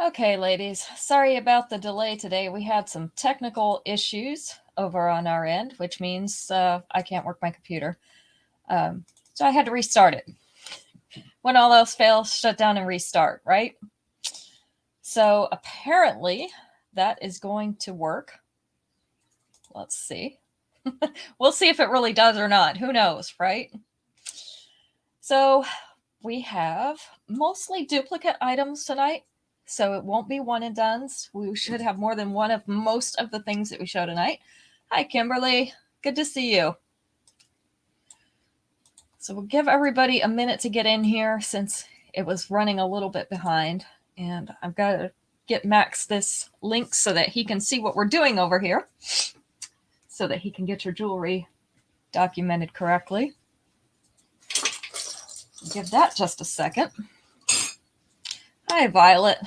Okay, ladies, sorry about the delay today. We had some technical issues over on our end, which means I can't work my computer. So I had to restart it. When all else fails, shut down and restart, right? So apparently that is going to work. Let's see. We'll see if it really does or not. Who knows, right? So we have mostly duplicate items tonight. So it won't be one and dones. We should have more than one of most of the things that we show tonight. Hi, Kimberly. Good to see you. So we'll give everybody a minute to get in here since it was running a little bit behind. And I've got to get Max this link so that he can see what we're doing over here, so that he can get your jewelry documented correctly. Give that just a second. Hi, Violet.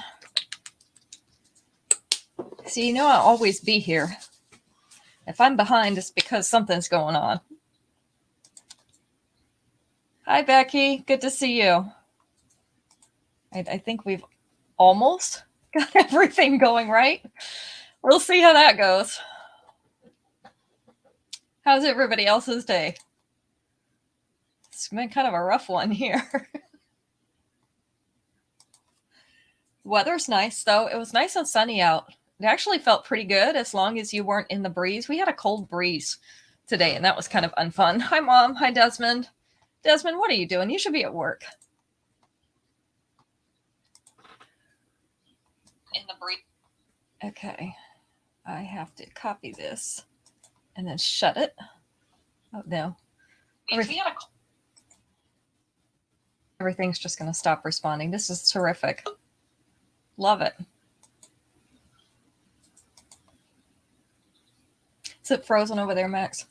See, you know I'll always be here. If I'm behind, it's because something's going on. Hi, Becky. Good to see you. I think we've almost got everything going right. We'll see how that goes. How's everybody else's day? It's been kind of a rough one here. Weather's nice, though. It was nice and sunny out. It actually felt pretty good as long as you weren't in the breeze. We had a cold breeze today, and that was kind of unfun. Hi, Mom. Hi, Desmond. Desmond, what are you doing? You should be at work. In the breeze. Okay. I have to copy this and then shut it. Oh, no. Everything's just going to stop responding. This is terrific. Love it. Is it frozen over there, Max?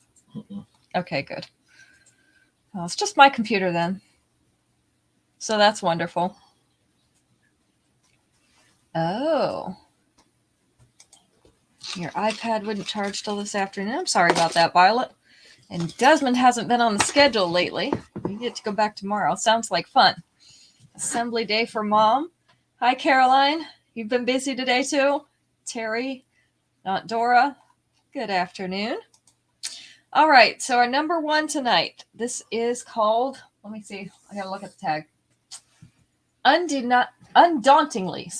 Okay, good. Well, it's just my computer then. So that's wonderful. Oh. Your iPad wouldn't charge till this afternoon. I'm sorry about that, Violet. And Desmond hasn't been on the schedule lately. We get to go back tomorrow. Sounds like fun. Assembly day for Mom. Hi, Caroline. You've been busy today, too? Terry, Aunt Dora. Good afternoon. All right, so our number one tonight. This is called, let me see. I got to look at the tag. Undauntingly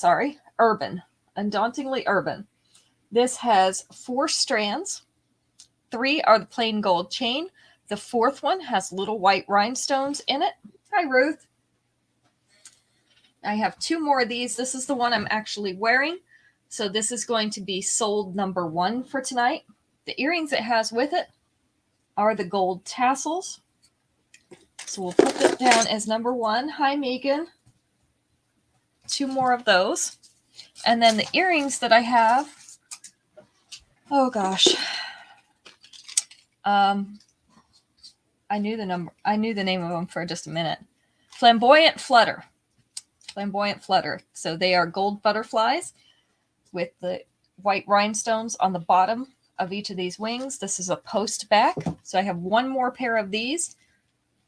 Urban. Undauntingly Urban. This has 4 strands. 3 are the plain gold chain. The 4th one has little white rhinestones in it. Hi, Ruth. I have 2 more of these. This is the one I'm actually wearing. So this is going to be sold number 1 for tonight. The earrings it has with it are the gold tassels. So we'll put that down as number 1. Hi, Megan. 2 more of those. And then the earrings that I have, oh gosh. I knew the name of them for just a minute. Flamboyant Flutter. So they are gold butterflies with the white rhinestones on the bottom of each of these wings. This is a post back. So I have 1 more pair of these.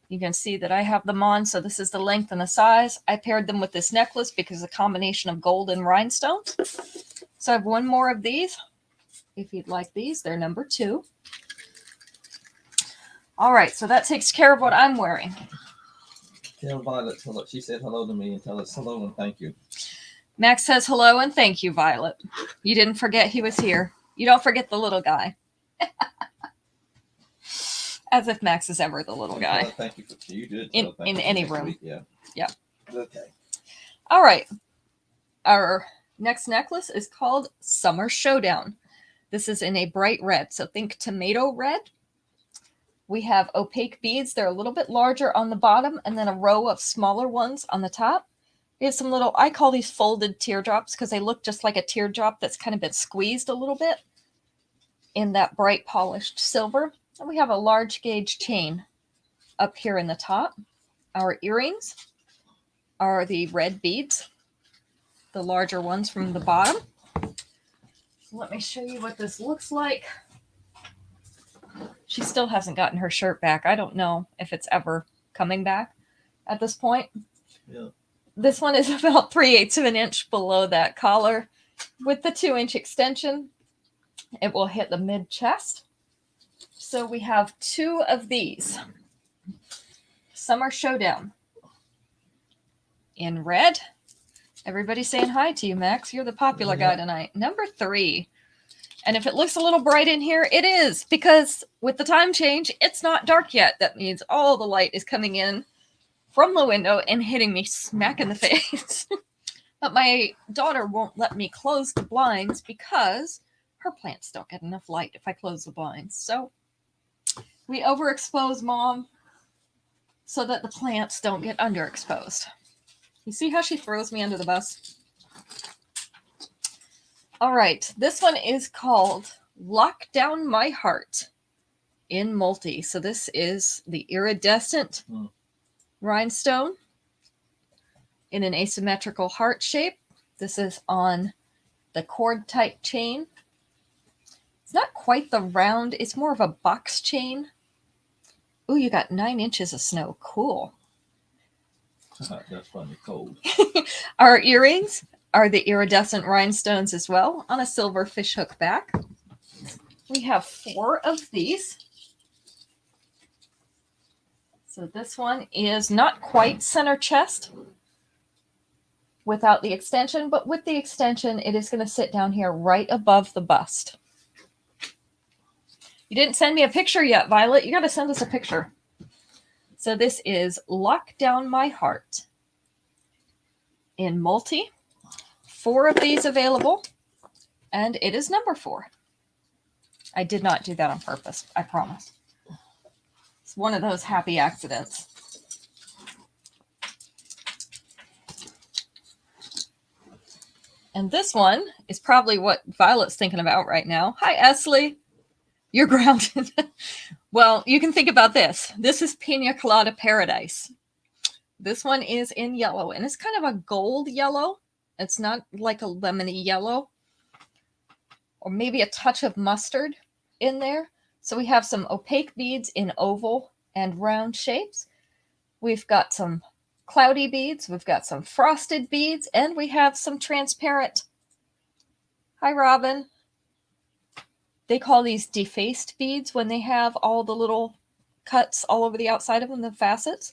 You can see that I have them on. So this is the length and the size. I paired them with this necklace because it's a combination of gold and rhinestones. So I have 1 more of these. If you'd like these, they're number 2. All right, so that takes care of what I'm wearing. Tell Violet hello. She said hello to me and tell us hello and thank you. Max says hello and thank you, Violet. You didn't forget he was here. You don't forget the little guy. As if Max is ever the little guy. Thank you. You did. In any room. Week. Yeah. Yeah. Okay. All right. Our next necklace is called Summer Showdown. This is in a bright red. So think tomato red. We have opaque beads. They're a little bit larger on the bottom and then a row of smaller ones on the top. We have some little, I call these folded teardrops because they look just like a teardrop that's kind of been squeezed a little bit in that bright polished silver. And we have a large gauge chain up here in the top. Our earrings are the red beads, the larger ones from the bottom. Let me show you what this looks like. She still hasn't gotten her shirt back. I don't know if it's ever coming back at this point. Yeah. This one is about 3/8 of an inch below that collar. With the 2-inch extension, it will hit the mid chest. So we have 2 of these. Summer Showdown. In red. Everybody's saying hi to you, Max. You're the popular guy tonight. Number 3. And if it looks a little bright in here, it is, because with the time change, it's not dark yet. That means all the light is coming in from the window and hitting me smack in the face. But my daughter won't let me close the blinds because her plants don't get enough light if I close the blinds. So we overexpose Mom so that the plants don't get underexposed. You see how she throws me under the bus? All right, this one is called Lock Down My Heart in multi. So this is the iridescent rhinestone in an asymmetrical heart shape. This is on the cord type chain. It's not quite the round, it's more of a box chain. Ooh, you got 9 inches of snow. Cool. That's funny, cold. Our earrings are the iridescent rhinestones as well on a silver fishhook back. We have 4 of these. So this one is not quite center chest without the extension, but with the extension, it is going to sit down here right above the bust. You didn't send me a picture yet, Violet. You got to send us a picture. So this is Lock Down My Heart in multi. 4 of these available, and it is number 4. I did not do that on purpose, I promise. It's one of those happy accidents. And this one is probably what Violet's thinking about right now. Hi, Esley. You're grounded. Well, you can think about this. This is Pina Colada Paradise. This one is in yellow, and it's kind of a gold yellow. It's not like a lemony yellow, or maybe a touch of mustard in there. So we have some opaque beads in oval and round shapes. We've got some cloudy beads. We've got some frosted beads, and we have some transparent. Hi, Robin. They call these defaced beads when they have all the little cuts all over the outside of them, the facets.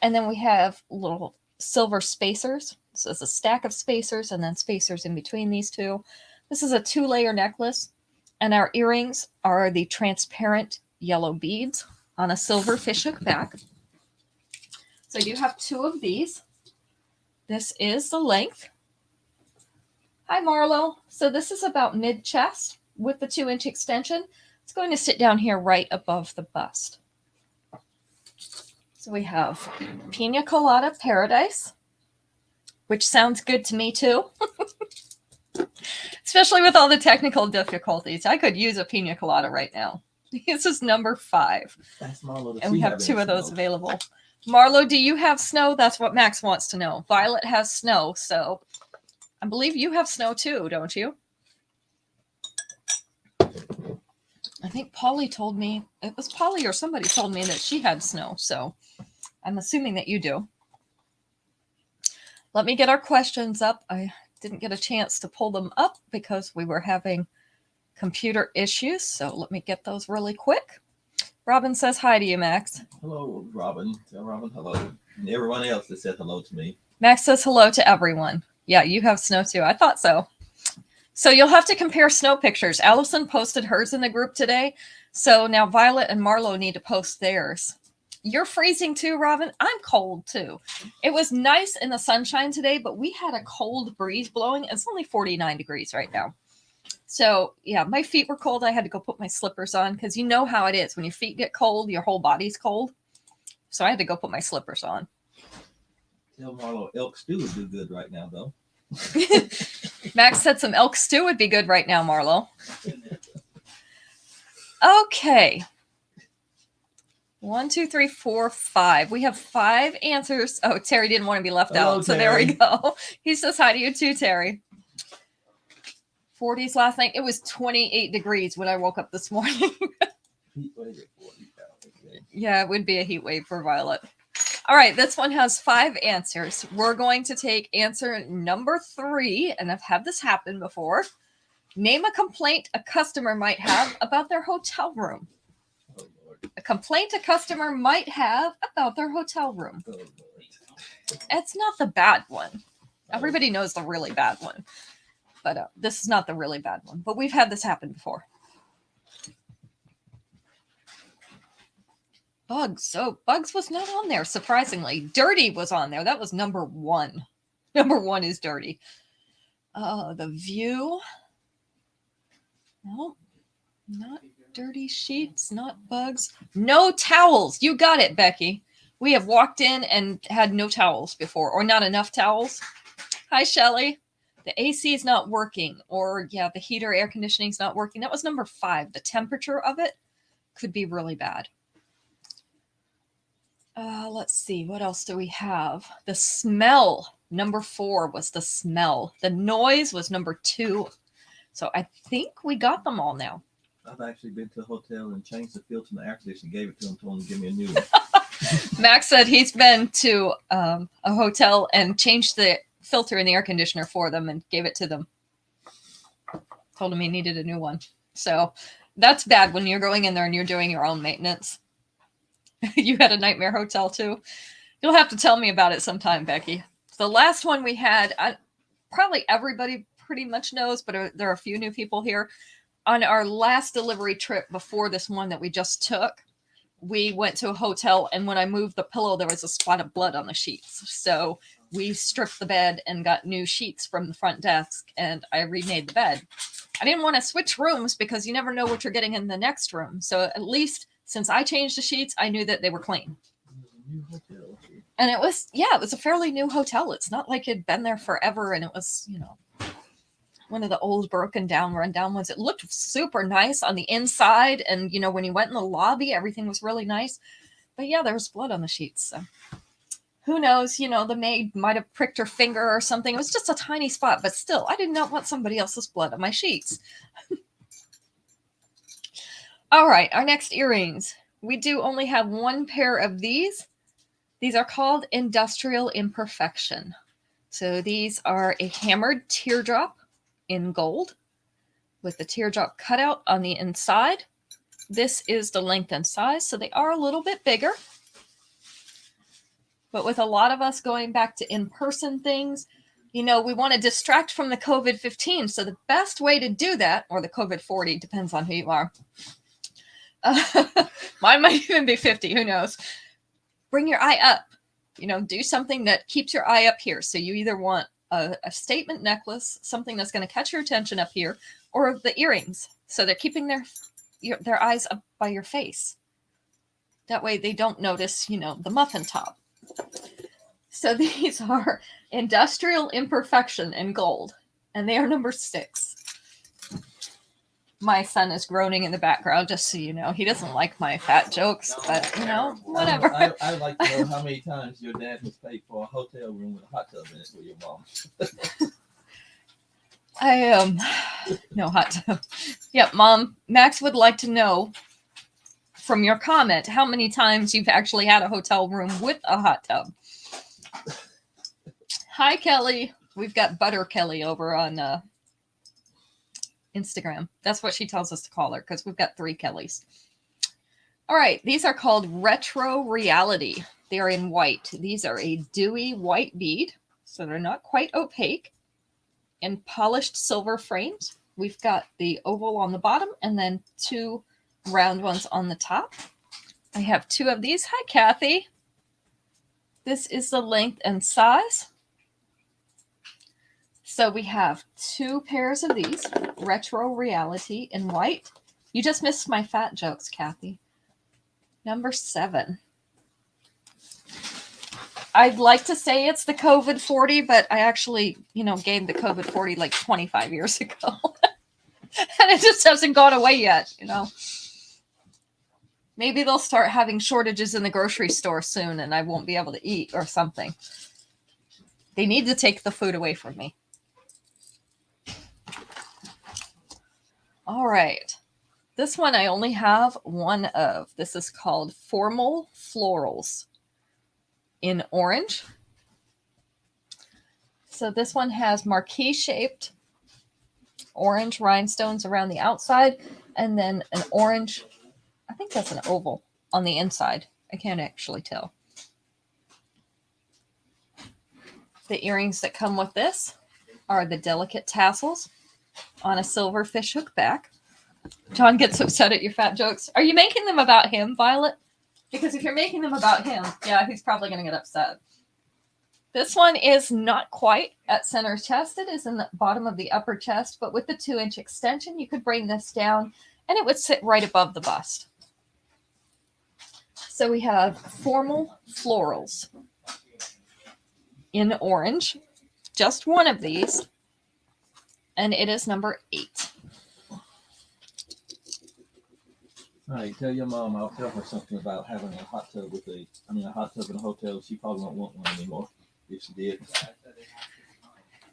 And then we have little silver spacers. So it's a stack of spacers and then spacers in between these 2. This is a 2-layer necklace, and our earrings are the transparent yellow beads on a silver fishhook back. So I do have 2 of these. This is the length. Hi, Marlo. So this is about mid-chest with the 2-inch extension. It's going to sit down here right above the bust. So we have Pina Colada Paradise, which sounds good to me too. Especially with all the technical difficulties. I could use a pina colada right now. This is number 5. That's Marlo. And we have 2 of those available. Marlo, do you have snow? That's what Max wants to know. Violet has snow, so I believe you have snow too, don't you? I think Polly told me, it was Polly or somebody told me that she had snow, so I'm assuming that you do. Let me get our questions up. I didn't get a chance to pull them up because we were having computer issues, so let me get those really quick. Robin says hi to you, Max. Hello, Robin. Tell Robin hello. And everyone else that said hello to me. Max says hello to everyone. Yeah, you have snow too. I thought so. So you'll have to compare snow pictures. Allison posted hers in the group today. So now Violet and Marlo need to post theirs. You're freezing too, Robin. I'm cold too. It was nice in the sunshine today, but we had a cold breeze blowing. It's only 49 degrees right now. So yeah, my feet were cold. I had to go put my slippers on because you know how it is. When your feet get cold, your whole body's cold. So I had to go put my slippers on. Tell Marlo elk stew would do good right now, though. Max said some elk stew would be good right now, Marlo. Okay. 1, 2, 3, 4, 5. We have 5 answers. Oh, Terry didn't want to be left Hello, out. So Terry. there we go. He says hi to you too, Terry. 40s last night. It was 28 degrees when I woke up this morning. Heat wave at 40. Yeah, it would be a heat wave for Violet. All right, this one has 5 answers. We're going to take answer number 3, and I've had this happen before. Name a complaint a customer might have about their hotel room. Oh, Lord. A complaint a customer might have about their hotel room. Oh, Lord. It's not the bad one. Everybody knows the really bad one. But this is not the really bad one. But we've had this happen before. Bugs. So Bugs was not on there, surprisingly. Dirty was on there. That was number 1. Number 1 is dirty. The View. No, not dirty sheets, not bugs. No towels. You got it, Becky. We have walked in and had no towels before, or not enough towels. Hi, Shelly. The AC is not working, or the heater, air conditioning is not working. That was number 5. The temperature of it could be really bad. Let's see. What else do we have? The smell. Number 4 was the smell. The noise was number 2. So I think we got them all now. I've actually been to a hotel and changed the filter in the air conditioner, gave it to him, told him to give me a new one. Max said he's been to a hotel and changed the filter in the air conditioner for them and gave it to them. Told him he needed a new one. So that's bad when you're going in there and you're doing your own maintenance. You had a nightmare hotel too. You'll have to tell me about it sometime, Becky. The last one we had, probably everybody pretty much knows, but there are a few new people here. On our last delivery trip before this one that we just took, we went to a hotel, and when I moved the pillow, there was a spot of blood on the sheets. So we stripped the bed and got new sheets from the front desk, and I remade the bed. I didn't want to switch rooms because you never know what you're getting in the next room. So at least since I changed the sheets, I knew that they were clean. New hotel. And it was a fairly new hotel. It's not like it'd been there forever, and it was, one of the old broken down, run down ones. It looked super nice on the inside. And, when you went in the lobby, everything was really nice. But there was blood on the sheets. So who knows, the maid might have pricked her finger or something. It was just a tiny spot, but still, I did not want somebody else's blood on my sheets. All right, our next earrings. We do only have 1 pair of these. These are called Industrial Imperfection. So these are a hammered teardrop in gold with the teardrop cutout on the inside. This is the length and size, so they are a little bit bigger. But with a lot of us going back to in-person things, we want to distract from the COVID-15. So the best way to do that, or the COVID-40, depends on who you are. Mine might even be 50, who knows? Bring your eye up. Do something that keeps your eye up here. So you either want a statement necklace, something that's going to catch your attention up here, or the earrings. So they're keeping their eyes up by your face. That way they don't notice, the muffin top. So these are Industrial Imperfection in gold, and they are number 6. My son is groaning in the background, just so you know. He doesn't like my fat jokes, but, whatever. I'd like to know how many times your dad has paid for a hotel room with a hot tub in it with your mom. No hot tub. Yep, Mom. Max would like to know from your comment how many times you've actually had a hotel room with a hot tub. Hi, Kelly. We've got Butter Kelly over on Instagram. That's what she tells us to call her because we've got 3 Kellys. All right, these are called Retro Reality. They are in white. These are a dewy white bead, so they're not quite opaque, and polished silver frames. We've got the oval on the bottom and then 2 round ones on the top. I have 2 of these. Hi, Kathy. This is the length and size. So we have 2 pairs of these, Retro Reality in white. You just missed my fat jokes, Kathy. Number 7. I'd like to say it's the COVID-40, but I actually, gained the COVID-40 like 25 years ago. And it just hasn't gone away yet, Maybe they'll start having shortages in the grocery store soon and I won't be able to eat or something. They need to take the food away from me. All right. This one I only have 1 of. This is called Formal Florals. in orange. So this one has marquee shaped orange rhinestones around the outside, and then an orange, I think that's an oval on the inside. I can't actually tell. The earrings that come with this are the delicate tassels on a silver fishhook back. John gets upset at your fat jokes. Are you making them about him, Violet? Because if you're making them about him, yeah, he's probably going to get upset. This one is not quite at center chest. It is in the bottom of the upper chest, but with the 2-inch extension, you could bring this down and it would sit right above the bust. So we have formal florals in orange, just one of these, and it is number 8. All right, tell your mom I'll tell her something about having a hot tub a hot tub in a hotel. She probably won't want one anymore if she did.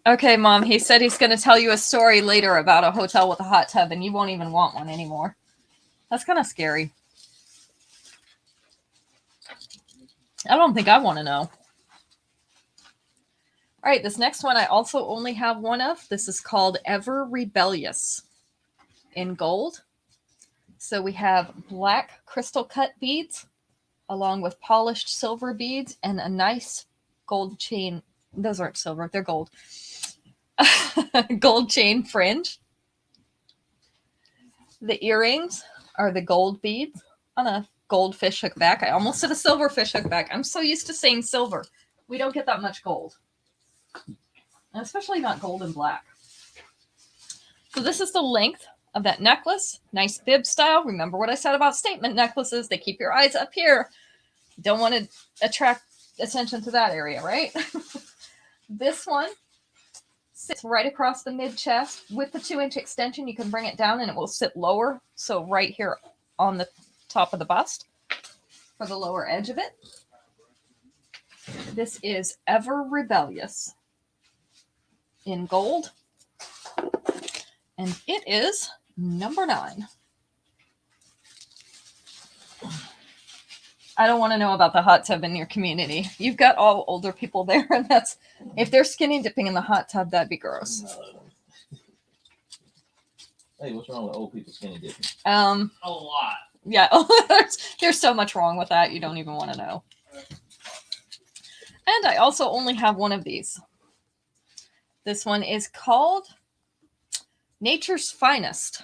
Okay, Mom, he said he's going to tell you a story later about a hotel with a hot tub, and you won't even want one anymore. That's kind of scary. I don't think I want to know. All right, this next one I also only have one of. This is called Ever Rebellious in gold. So we have black crystal cut beads along with polished silver beads and a nice gold chain. Those aren't silver, they're gold. Gold chain fringe. The earrings are the gold beads on a gold fish hook back. I almost said a silver fish hook back. I'm so used to saying silver. We don't get that much gold. And especially not gold and black. So this is the length of that necklace. Nice bib style. Remember what I said about statement necklaces. They keep your eyes up here. You don't want to attract attention to that area, right? This one sits right across the mid chest. With the 2-inch extension, you can bring it down and it will sit lower. So right here on the top of the bust for the lower edge of it. This is Ever Rebellious in gold. And it is number 9. I don't want to know about the hot tub in your community. You've got all older people there, and that's if they're skinny dipping in the hot tub, that'd be gross. Hey, what's wrong with old people skinny dipping? A lot. Yeah, there's so much wrong with that. You don't even want to know. And I also only have one of these. This one is called Nature's Finest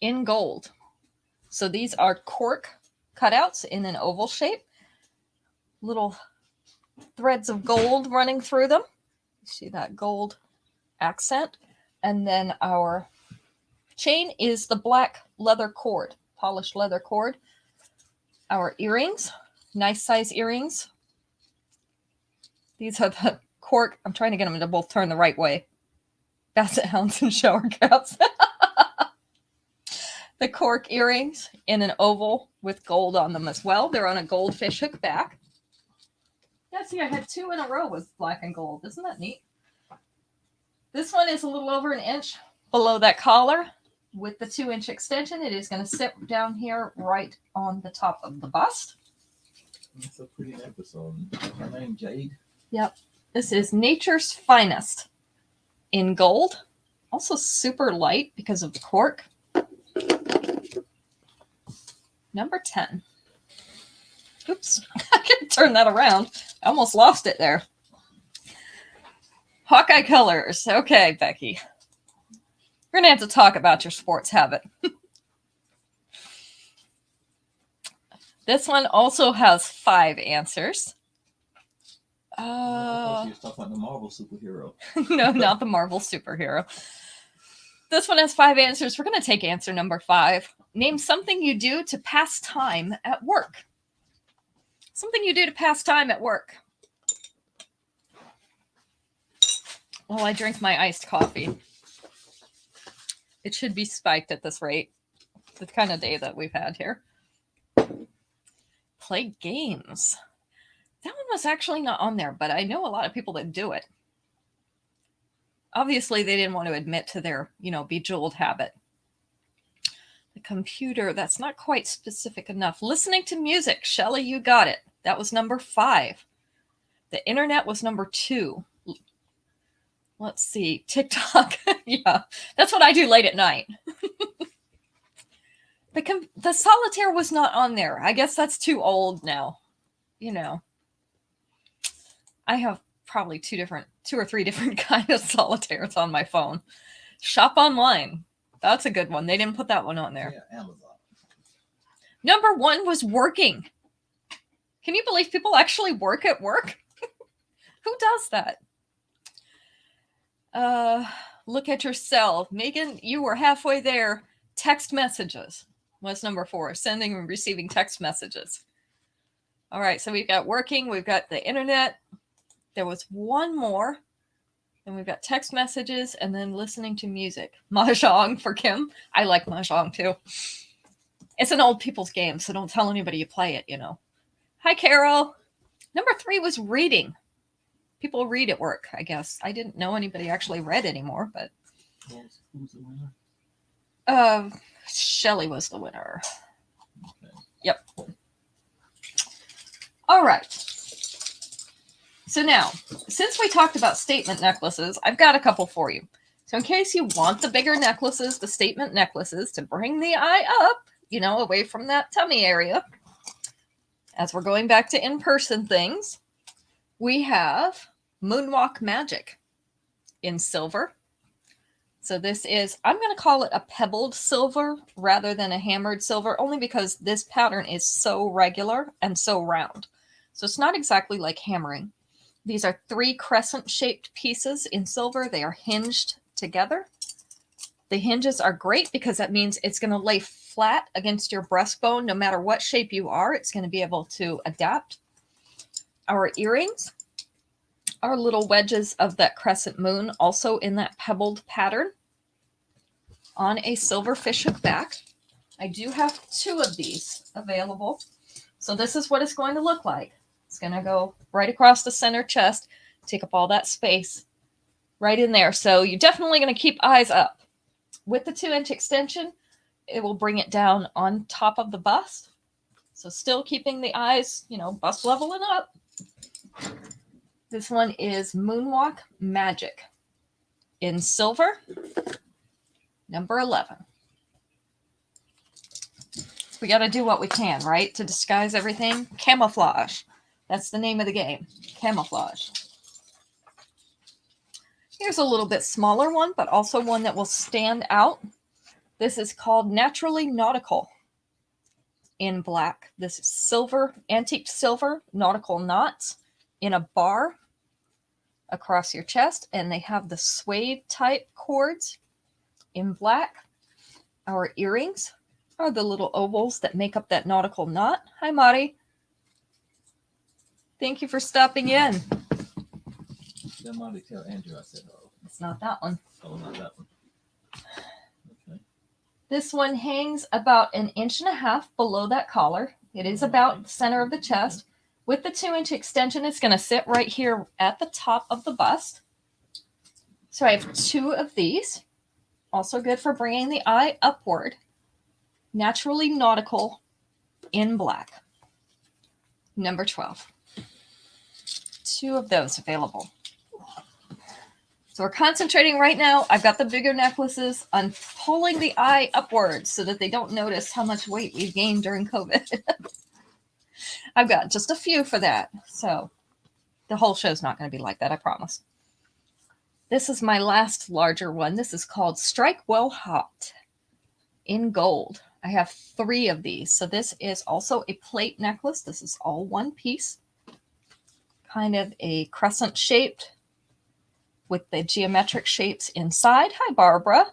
in gold. So these are cork cutouts in an oval shape. Little threads of gold running through them. You see that gold accent. And then our chain is the black leather cord, polished leather cord. Our earrings, nice size earrings. These are the cork. I'm trying to get them to both turn the right way. Basset hounds and shower caps. The cork earrings in an oval with gold on them as well. They're on a gold fish hook back. Yeah, see, I had 2 in a row with black and gold. Isn't that neat? This one is a little over an inch below that collar. With the 2-inch extension, it is going to sit down here right on the top of the bust. That's a pretty episode. What's her name, Jade? Yep. This is Nature's Finest in gold. Also super light because of the cork. Number 10. Oops. I can turn that around. I almost lost it there. Hawkeye colors. Okay, Becky. We're going to have to talk about your sports habit. This one also has 5 answers. I thought she was talking about the Marvel superhero. No, not the Marvel superhero. This one has 5 answers. We're going to take answer number 5. Name something you do to pass time at work. Something you do to pass time at work. Well, I drink my iced coffee. It should be spiked at this rate. The kind of day that we've had here. Play games. That one was actually not on there, but I know a lot of people that do it. Obviously, they didn't want to admit to their, bejeweled habit. The computer, that's not quite specific enough. Listening to music, Shelly, you got it. That was number 5. The internet was number 2. Let's see, TikTok. Yeah, that's what I do late at night. The solitaire was not on there. I guess that's too old now. You know, I have probably 2 or 3 different kind of solitaires on my phone. Shop online. That's a good one. They didn't put that one on there. Yeah, Amazon. Number 1 was working. Can you believe people actually work at work? Who does that? Look at yourself. Megan, you were halfway there. Text messages was number 4. Sending and receiving text messages. All right, so we've got working. We've got the internet. There was one more. Then we've got text messages and then listening to music. Mahjong for Kim. I like Mahjong too. It's an old people's game, so don't tell anybody you play it, you know. Hi, Carol. Number 3 was reading. People read at work, I guess. I didn't know anybody actually read anymore, but Who's the winner? Shelly was the winner. Okay. Yep. All right. So now, since we talked about statement necklaces, I've got a couple for you. So in case you want the bigger necklaces, the statement necklaces, to bring the eye up, you know, away from that tummy area, as we're going back to in-person things, we have Moonwalk Magic in silver. So this is, I'm going to call it a pebbled silver rather than a hammered silver, only because this pattern is so regular and so round. So it's not exactly like hammering. These are 3 crescent-shaped pieces in silver. They are hinged together. The hinges are great because that means it's going to lay flat against your breastbone. No matter what shape you are, it's going to be able to adapt. Our earrings are little wedges of that crescent moon, also in that pebbled pattern, on a silver fishhook back. I do have 2 of these available. So this is what it's going to look like. It's going to go right across the center chest, take up all that space right in there. So you're definitely going to keep eyes up. With the 2-inch extension, it will bring it down on top of the bust. So still keeping the eyes, you know, bust level and up. This one is Moonwalk Magic in silver, number 11. We got to do what we can, right? To disguise everything. Camouflage. That's the name of the game. Camouflage. Here's a little bit smaller one, but also one that will stand out. This is called Naturally Nautical in black. This is silver, antique silver, nautical knots in a bar across your chest. And they have the suede type cords in black. Our earrings are the little ovals that make up that nautical knot. Hi, Mari. Thank you for stopping in. Then Monty tell Andrew I said hello. It's not that one. Oh, not that one. Okay. This one hangs about 1.5 inches below that collar. It is about the center of the chest. With the 2-inch extension, it's going to sit right here at the top of the bust. So I have 2 of these. Also good for bringing the eye upward. Naturally Nautical in black. Number 12. 2 of those available. So we're concentrating right now. I've got the bigger necklaces on pulling the eye upwards so that they don't notice how much weight we've gained during COVID. I've got just a few for that. So the whole show's not going to be like that, I promise. This is my last larger one. This is called Strike Well Hot in gold. I have 3 of these. So this is also a plate necklace. This is all one piece. Kind of a crescent shaped with the geometric shapes inside. Hi, Barbara.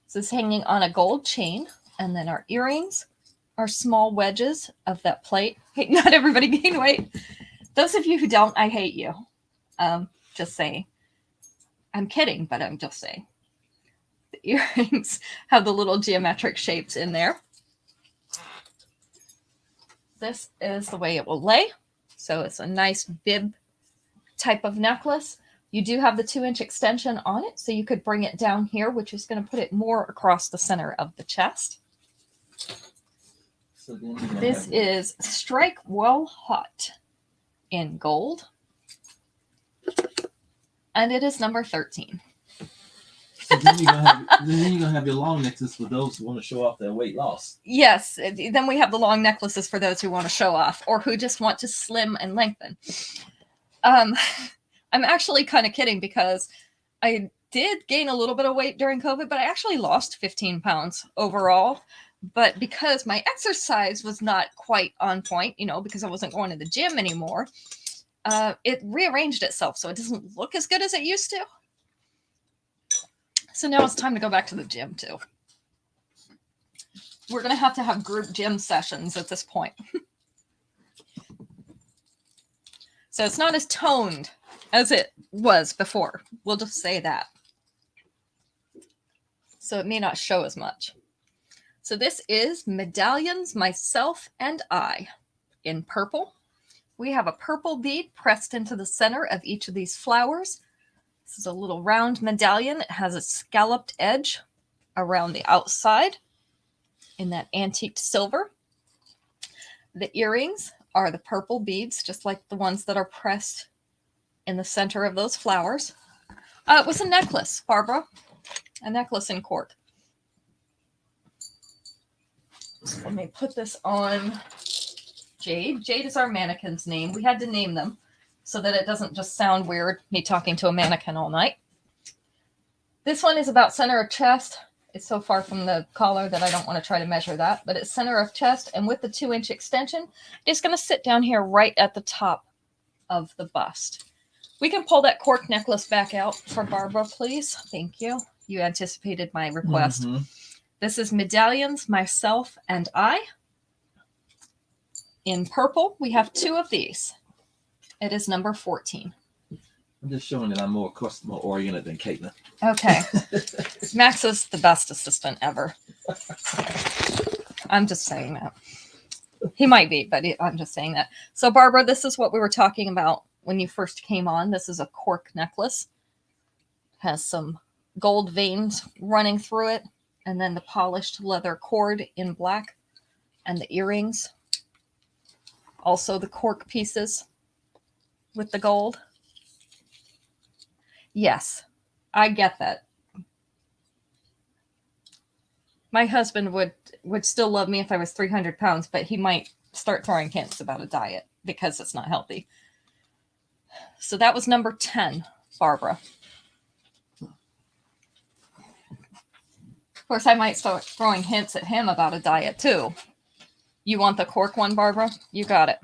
This is hanging on a gold chain. And then our earrings are small wedges of that plate. Hey, not everybody gain weight. Those of you who don't, I hate you. Just saying. I'm kidding, but I'm just saying. The earrings have the little geometric shapes in there. This is the way it will lay. So it's a nice bib type of necklace. You do have the 2-inch extension on it, so you could bring it down here, which is going to put it more across the center of the chest. So then you're gonna This have- is Strike Well Hot in gold. And it is number 13. So then you're gonna have your long necklace for those who want to show off their weight loss. Yes, then we have the long necklaces for those who want to show off or who just want to slim and lengthen. I'm actually kind of kidding because I did gain a little bit of weight during COVID, but I actually lost 15 pounds overall. But because my exercise was not quite on point, because I wasn't going to the gym anymore, it rearranged itself so it doesn't look as good as it used to. So now it's time to go back to the gym too. We're going to have group gym sessions at this point. So it's not as toned as it was before. We'll just say that. So it may not show as much. So this is Medallions, Myself, and I in purple. We have a purple bead pressed into the center of each of these flowers. This is a little round medallion. It has a scalloped edge around the outside in that antiqued silver. The earrings are the purple beads, just like the ones that are pressed in the center of those flowers. It was a necklace, Barbara. A necklace in cork. So let me put this on Jade. Jade is our mannequin's name. We had to name them so that it doesn't just sound weird, me talking to a mannequin all night. This one is about center of chest. It's so far from the collar that I don't want to try to measure that, but it's center of chest, and with the 2-inch extension, it's going to sit down here right at the top of the bust. We can pull that cork necklace back out for Barbara, please. Thank you. You anticipated my request. Mm-hmm. This is Medallions, Myself, and I. In purple, we have 2 of these. It is number 14. I'm just showing that I'm more customer oriented than Caitlin. Okay. Max is the best assistant ever. I'm just saying that. He might be, but I'm just saying that. So, Barbara, this is what we were talking about when you first came on. This is a cork necklace. Has some gold veins running through it, and then the polished leather cord in black, and the earrings. Also the cork pieces with the gold. Yes, I get that. My husband would still love me if I was 300 pounds, but he might start throwing hints about a diet because it's not healthy. So that was number 10, Barbara. Of course, I might start throwing hints at him about a diet too. You want the cork one, Barbara? You got it.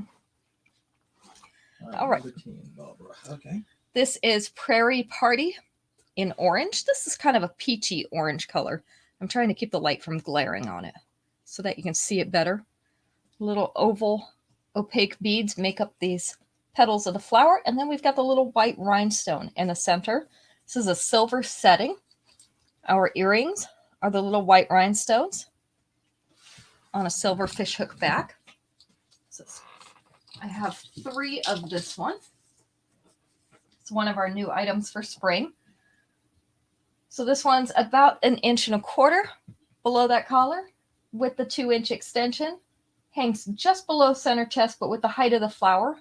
All right. Number 10, Barbara. Okay. This is Prairie Party in orange. This is kind of a peachy orange color. I'm trying to keep the light from glaring on it so that you can see it better. Little oval opaque beads make up these petals of the flower. And then we've got the little white rhinestone in the center. This is a silver setting. Our earrings are the little white rhinestones on a silver fishhook back. So I have 3 of this one. It's one of our new items for spring. So this one's about 1.25 inches below that collar with the 2-inch extension. Hangs just below center chest, but with the height of the flower,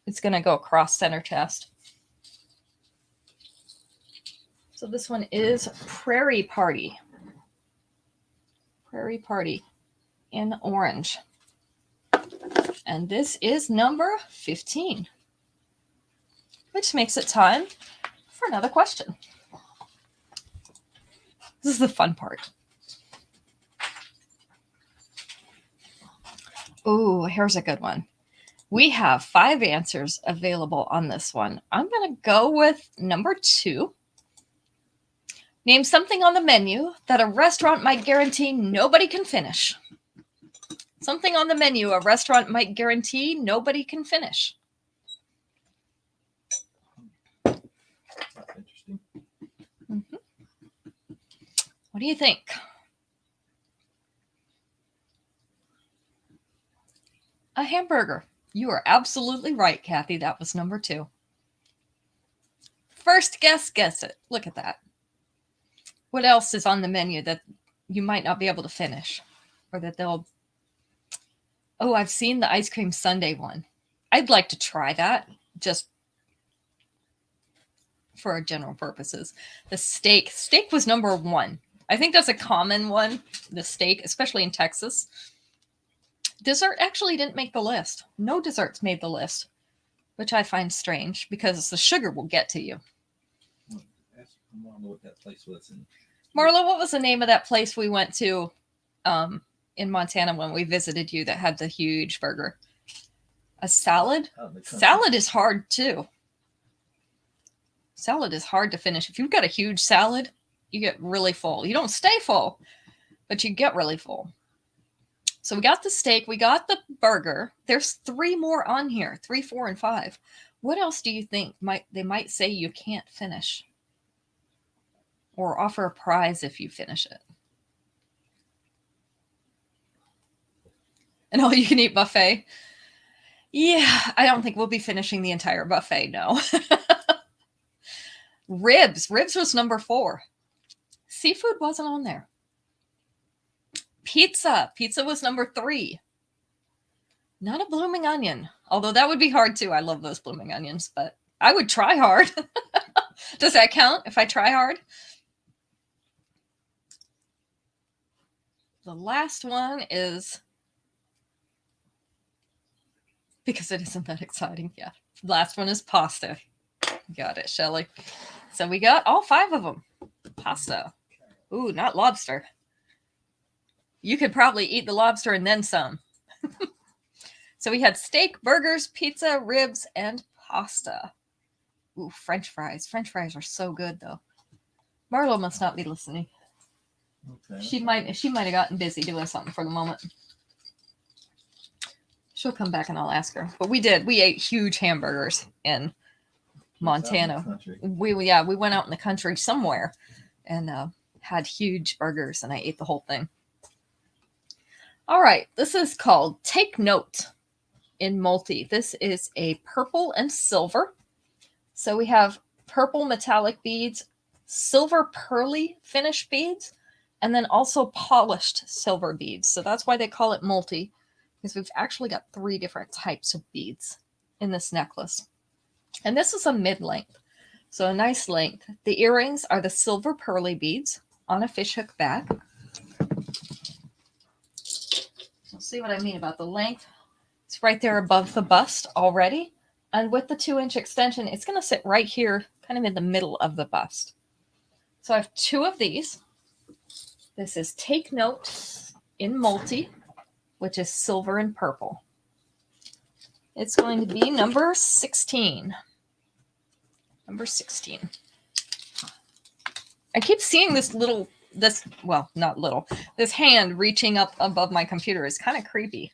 it's going to go across center chest. So this one is Prairie Party. Prairie Party in orange. And this is number 15, which makes it time for another question. This is the fun part. Ooh, here's a good one. We have 5 answers available on this one. I'm going to go with number 2. Name something on the menu that a restaurant might guarantee nobody can finish. Something on the menu a restaurant might guarantee nobody can finish. That's interesting. Mm-hmm. What do you think? A hamburger. You are absolutely right, Kathy. That was number 2. First guess it. Look at that. What else is on the menu that you might not be able to finish? or that they'll. Oh, I've seen the ice cream sundae one. I'd like to try that just for our general purposes. The steak was number 1. I think that's a common one, the steak, especially in Texas. Dessert actually didn't make the list. No desserts made the list, which I find strange because the sugar will get to you. Ask Marla what that place was. Marla, what was the name of that place we went to in Montana when we visited you that had the huge burger? A salad? Salad is hard too. Salad is hard to finish. If you've got a huge salad, you get really full. You don't stay full, but you get really full. So we got the steak, we got the burger. There's 3 more on here, 3, 4, and 5. What else do you think they might say you can't finish? Or offer a prize if you finish it? An all-you-can-eat buffet? Yeah, I don't think we'll be finishing the entire buffet, no. Ribs was number 4. Seafood wasn't on there. Pizza was number 3. Not a blooming onion, although that would be hard too. I love those blooming onions, but I would try hard. Does that count if I try hard? The last one is, because it isn't that exciting. Yeah. The last one is pasta. Got it, Shelly. So we got all 5 of them. Pasta. Ooh, not lobster. You could probably eat the lobster and then some. So we had steak, burgers, pizza, ribs, and pasta. Ooh, French fries. French fries are so good, though. Marlo must not be listening. Okay. She might have gotten busy doing something for the moment. She'll come back and I'll ask her. But we ate huge hamburgers in Montana. We went out in the country somewhere and had huge burgers, and I ate the whole thing. All right, this is called Take Note in multi. This is a purple and silver. So we have purple metallic beads, silver pearly finish beads, and then also polished silver beads. So that's why they call it multi, because we've actually got 3 different types of beads in this necklace. And this is a mid-length, so a nice length. The earrings are the silver pearly beads on a fishhook back. You'll see what I mean about the length. It's right there above the bust already. And with the 2-inch extension, it's going to sit right here, kind of in the middle of the bust. So I have 2 of these. This is Take Note in multi, which is silver and purple. It's going to be number 16. Number 16. I keep seeing this hand reaching up above my computer is kind of creepy.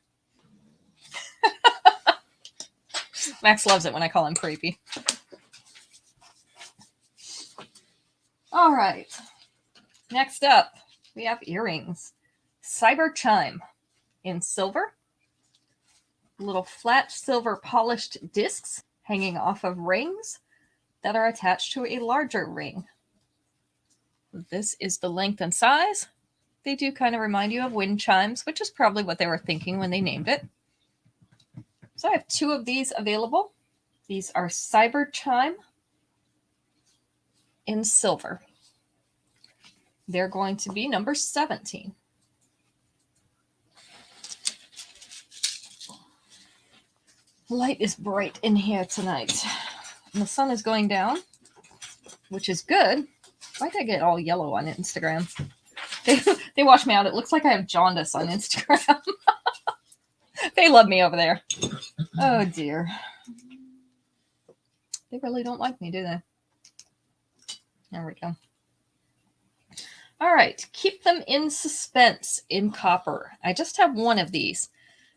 Max loves it when I call him creepy. All right. Next up, we have earrings. Cyber Chime in silver. Little flat silver polished discs hanging off of rings that are attached to a larger ring. This is the length and size. They do kind of remind you of wind chimes, which is probably what they were thinking when they named it. So I have 2 of these available. These are Cyber Chime in silver. They're going to be number 17. The light is bright in here tonight. And the sun is going down, which is good. Why did I get all yellow on Instagram? They wash me out. It looks like I have jaundice on Instagram. They love me over there. Oh, dear. They really don't like me, do they? There we go. All right. Keep them in suspense in copper. I just have 1 of these.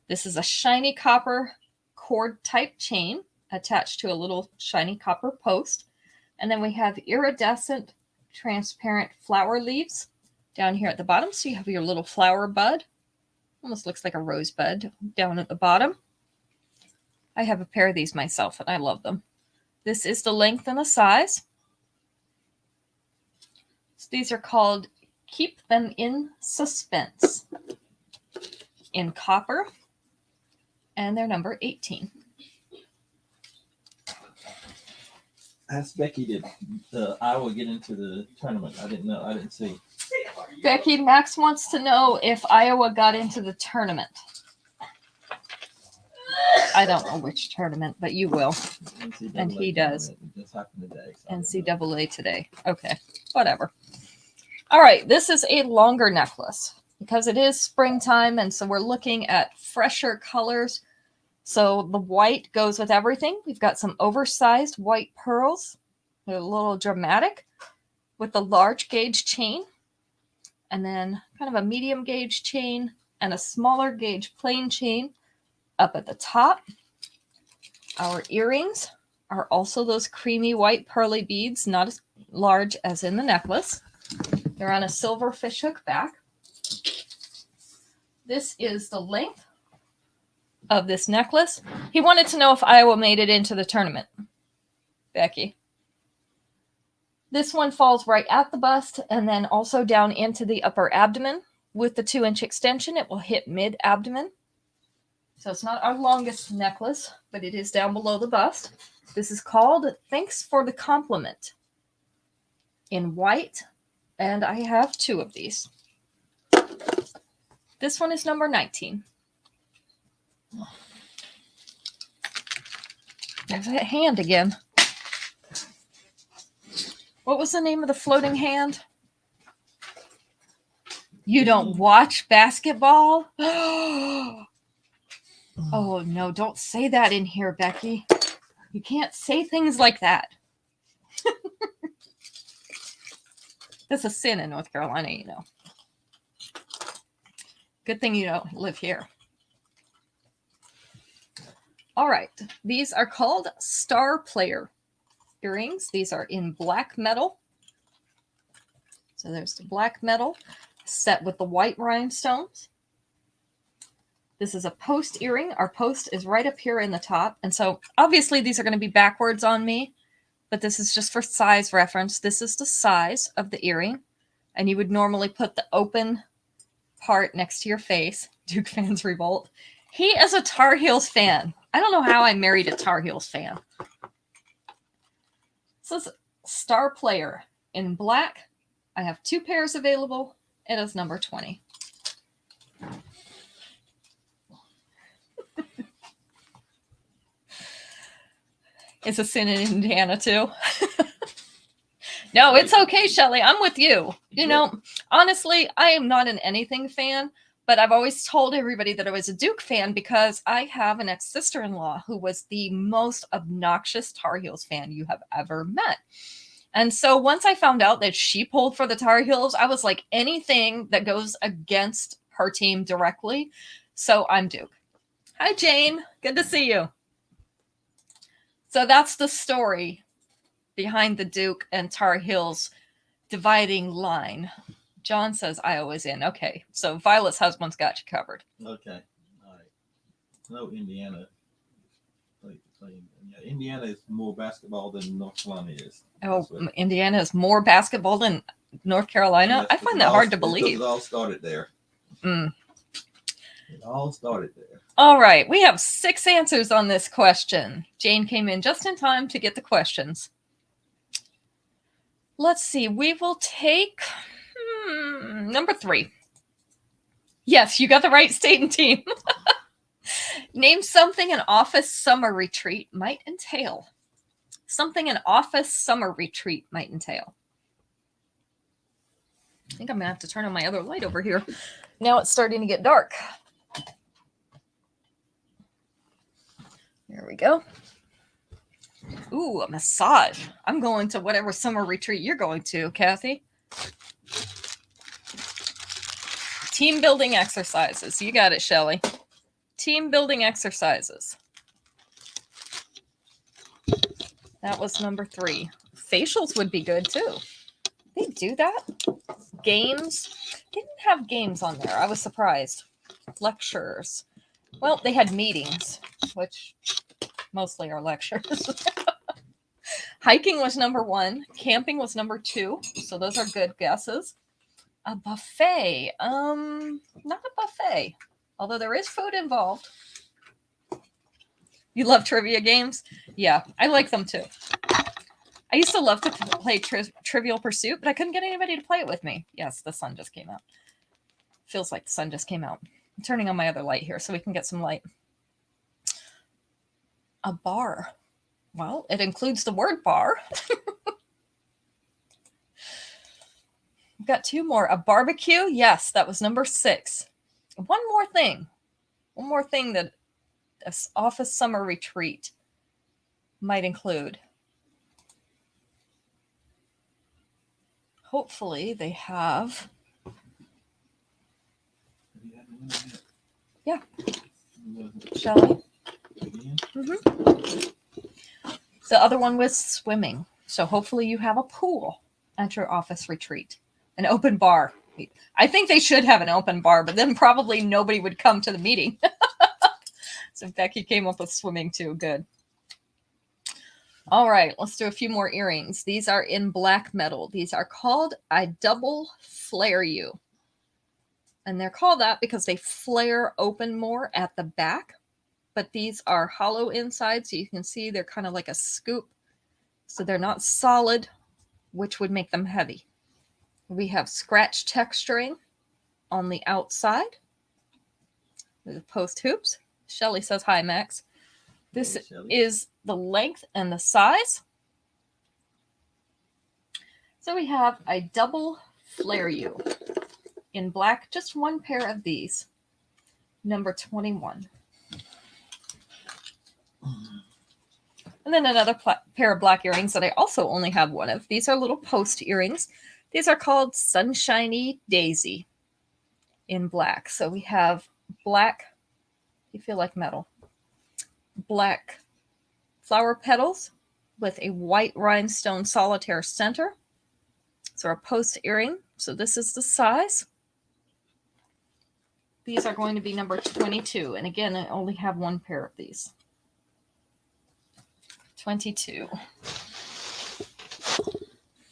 This is a shiny copper cord type chain attached to a little shiny copper post. And then we have iridescent transparent flower leaves down here at the bottom. So you have your little flower bud. Almost looks like a rosebud down at the bottom. I have a pair of these myself and I love them. This is the length and the size. So these are called Keep Them in Suspense. in copper, and they're number 18. Ask Becky, did Iowa get into the tournament? I didn't know. I didn't see. Becky, Max wants to know if Iowa got into the tournament. I don't know which tournament, but you will. NCAA And he does. tournament. It just happened today. So I didn't know. NCAA today. Okay, whatever. All right, this is a longer necklace because it is springtime, and so we're looking at fresher colors. So the white goes with everything. We've got some oversized white pearls. They're a little dramatic with the large gauge chain, and then kind of a medium gauge chain and a smaller gauge plain chain up at the top. Our earrings are also those creamy white pearly beads, not as large as in the necklace. They're on a silver fishhook back. This is the length of this necklace. He wanted to know if Iowa made it into the tournament. Becky. This one falls right at the bust and then also down into the upper abdomen. With the 2-inch extension, it will hit mid-abdomen. So it's not our longest necklace, but it is down below the bust. This is called Thanks for the Compliment in white, and I have 2 of these. This one is number 19. There's that hand again. What was the name of the floating hand? You don't watch basketball? Oh, no, don't say that in here, Becky. You can't say things like that. That's a sin in North Carolina, you know. Good thing you don't live here. All right, these are called Star Player earrings. These are in black metal. So there's the black metal set with the white rhinestones. This is a post earring. Our post is right up here in the top. And so obviously these are going to be backwards on me, but this is just for size reference. This is the size of the earring. And you would normally put the open part next to your face. Duke fans revolt. He is a Tar Heels fan. I don't know how I married a Tar Heels fan. This is Star Player in black. I have 2 pairs available. It is number 20. It's a sin in Indiana too. No, it's okay, Shelly. I'm with you. You know, honestly, I am not an anything fan, but I've always told everybody that I was a Duke fan because I have an ex-sister-in-law who was the most obnoxious Tar Heels fan you have ever met. And so once I found out that she pulled for the Tar Heels, I was like, anything that goes against her team directly. So I'm Duke. Hi, Jane. Good to see you. So that's the story behind the Duke and Tar Heels dividing line. John says Iowa's in. Okay, so Violet's husband's got you covered. Okay, all right. No, Indiana. Yeah, Indiana is more basketball than North Carolina is. Oh, Indiana is more basketball than North Carolina? I find that hard to believe. It all started there. It all started there. All right, we have 6 answers on this question. Jane came in just in time to get the questions. Let's see. We will take number 3. Yes, you got the right state and team. Name something an office summer retreat might entail. Something an office summer retreat might entail. I think I'm going to have to turn on my other light over here. Now it's starting to get dark. There we go. Ooh, a massage. I'm going to whatever summer retreat you're going to, Kathy. Team building exercises. You got it, Shelly. Team building exercises. That was number 3. Facials would be good too. They do that? Games? Didn't have games on there. I was surprised. Lectures. Well, they had meetings, which mostly are lectures. Hiking was number 1. Camping was number 2. So those are good guesses. A buffet. Not a buffet. although there is food involved. You love trivia games? Yeah, I like them too. I used to love to play Trivial Pursuit, but I couldn't get anybody to play it with me. Yes, the sun just came out. Feels like the sun just came out. I'm turning on my other light here so we can get some light. A bar. Well, it includes the word bar. We've got two more. A barbecue. Yes, that was number 6. One more thing. One more thing that an office summer retreat might include. Hopefully they have. Yeah. Shelley? Mm-hmm. The other one was swimming. So hopefully you have a pool at your office retreat. An open bar. I think they should have an open bar, but then probably nobody would come to the meeting. So Becky came up with swimming too. Good. All right, let's do a few more earrings. These are in black metal. These are called I Double Flare You. And they're called that because they flare open more at the back. But these are hollow inside, so you can see they're kind of like a scoop. So they're not solid, which would make them heavy. We have scratch texturing on the outside. The post hoops. Shelley says, hi, Max. This is the length and the size. So we have a double flare you in black, just one pair of these, number 21. And then another pair of black earrings that I also only have one of. These are little post earrings. These are called Sunshiny Daisy in black. So we have black, you feel like metal, black flower petals with a white rhinestone solitaire center. So our post earring. So this is the size. These are going to be number 22. And again, I only have one pair of these. 22.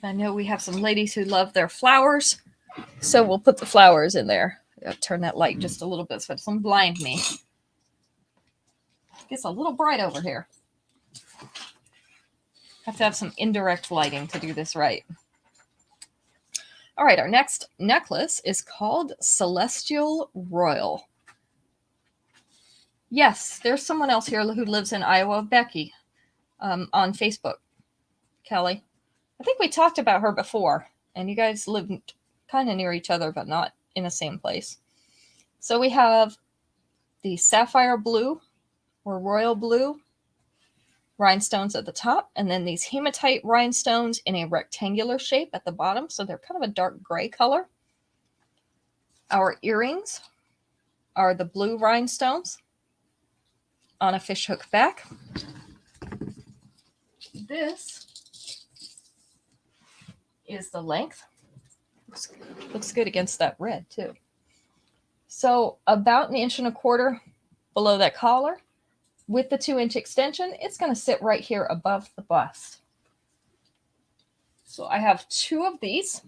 I know we have some ladies who love their flowers, so we'll put the flowers in there. I'll turn that light just a little bit so it doesn't blind me. It gets a little bright over here. Have to have some indirect lighting to do this right. All right, our next necklace is called Celestial Royal. Yes, there's someone else here who lives in Iowa, Becky, on Facebook. Kelly. I think we talked about her before, and you guys live kind of near each other, but not in the same place. So we have the sapphire blue or royal blue rhinestones at the top, and then these hematite rhinestones in a rectangular shape at the bottom. So they're kind of a dark gray color. Our earrings are the blue rhinestones on a fishhook back. This is the length. Looks good against that red too. So about 1.25 inches below that collar. With the 2-inch extension, it's going to sit right here above the bust. So I have 2 of these.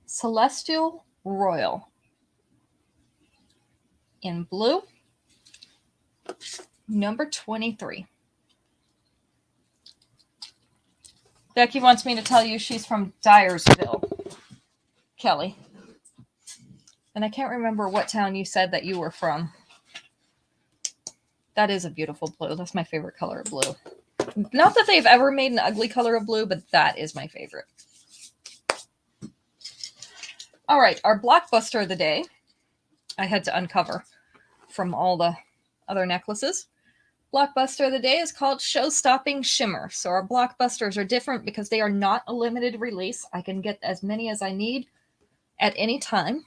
Celestial Royal in blue, number 23. Becky wants me to tell you she's from Dyersville, Kelly. And I can't remember what town you said that you were from. That is a beautiful blue. That's my favorite color of blue. Not that they've ever made an ugly color of blue, but that is my favorite. All right, our blockbuster of the day, I had to uncover from all the other necklaces. Blockbuster of the day is called Show-Stopping Shimmer. So our blockbusters are different because they are not a limited release. I can get as many as I need at any time,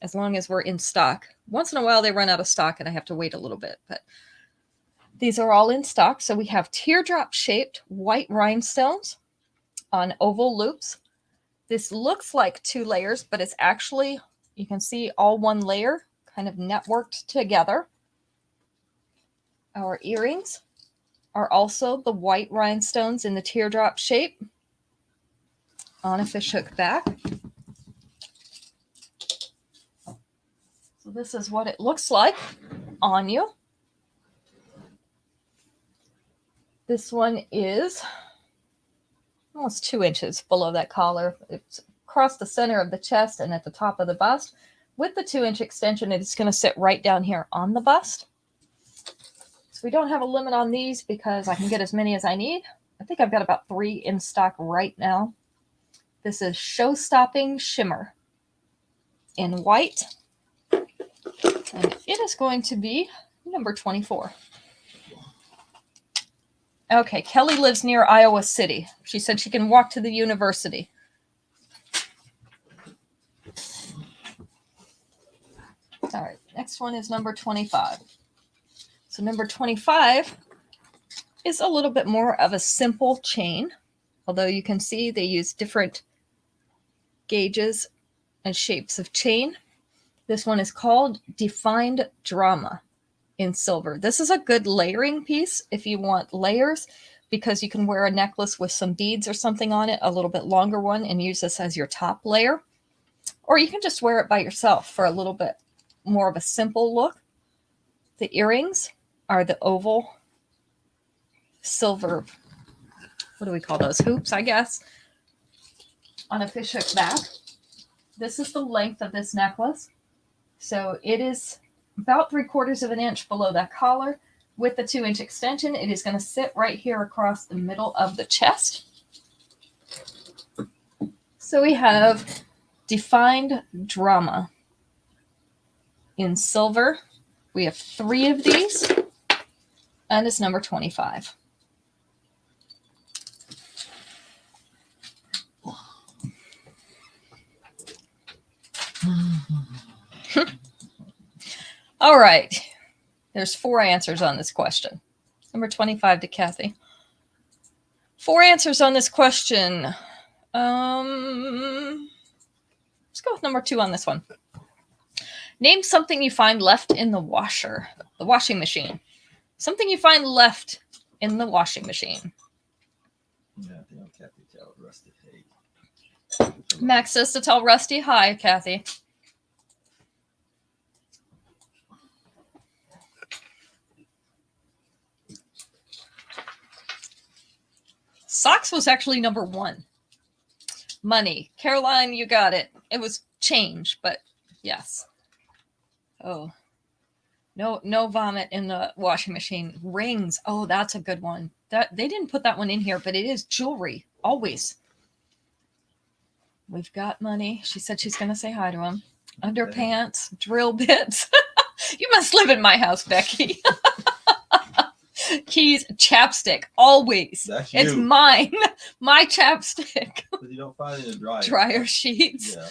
as long as we're in stock. Once in a while, they run out of stock and I have to wait a little bit, but these are all in stock. So we have teardrop-shaped white rhinestones on oval loops. This looks like 2 layers, but it's actually, you can see all one layer kind of networked together. Our earrings are also the white rhinestones in the teardrop shape on a fishhook back. So this is what it looks like on you. This one is almost 2 inches below that collar. It's across the center of the chest and at the top of the bust. With the 2-inch extension, it's going to sit right down here on the bust. So we don't have a limit on these because I can get as many as I need. I think I've got about 3 in stock right now. This is Show-Stopping Shimmer in white. And it is going to be number 24. Okay, Kelly lives near Iowa City. She said she can walk to the university. All right, next one is number 25. So number 25 is a little bit more of a simple chain, although you can see they use different gauges and shapes of chain. This one is called Defined Drama in silver. This is a good layering piece if you want layers, because you can wear a necklace with some beads or something on it, a little bit longer one, and use this as your top layer. Or you can just wear it by yourself for a little bit more of a simple look. The earrings are the oval silver, what do we call those? Hoops, I guess, on a fishhook back. This is the length of this necklace. So it is about 3/4 of an inch below that collar. With the 2-inch extension, it is going to sit right here across the middle of the chest. So we have Defined Drama in silver. We have 3 of these, and it's number 25. All right. There's 4 answers on this question. Number 25 to Kathy. 4 answers on this question. Let's go with number 2 on this one. Name something you find left in the washer, the washing machine. Something you find left in the washing machine. Yeah, I think I'll Kathy tell Rusty. Hey. Max says to tell Rusty hi, Kathy. Socks was actually number 1. Money. Caroline, you got it. It was change, but yes. Oh. No vomit in the washing machine. Rings. Oh, that's a good one. That they didn't put that one in here, but it is jewelry. Always. We've got money. She said she's going to say hi to him. Underpants, drill bits. You must live in my house, Becky. Keys, chapstick, always. That's you. It's mine. My chapstick. Because you don't find it in the dryer. Dryer sheets. Yeah.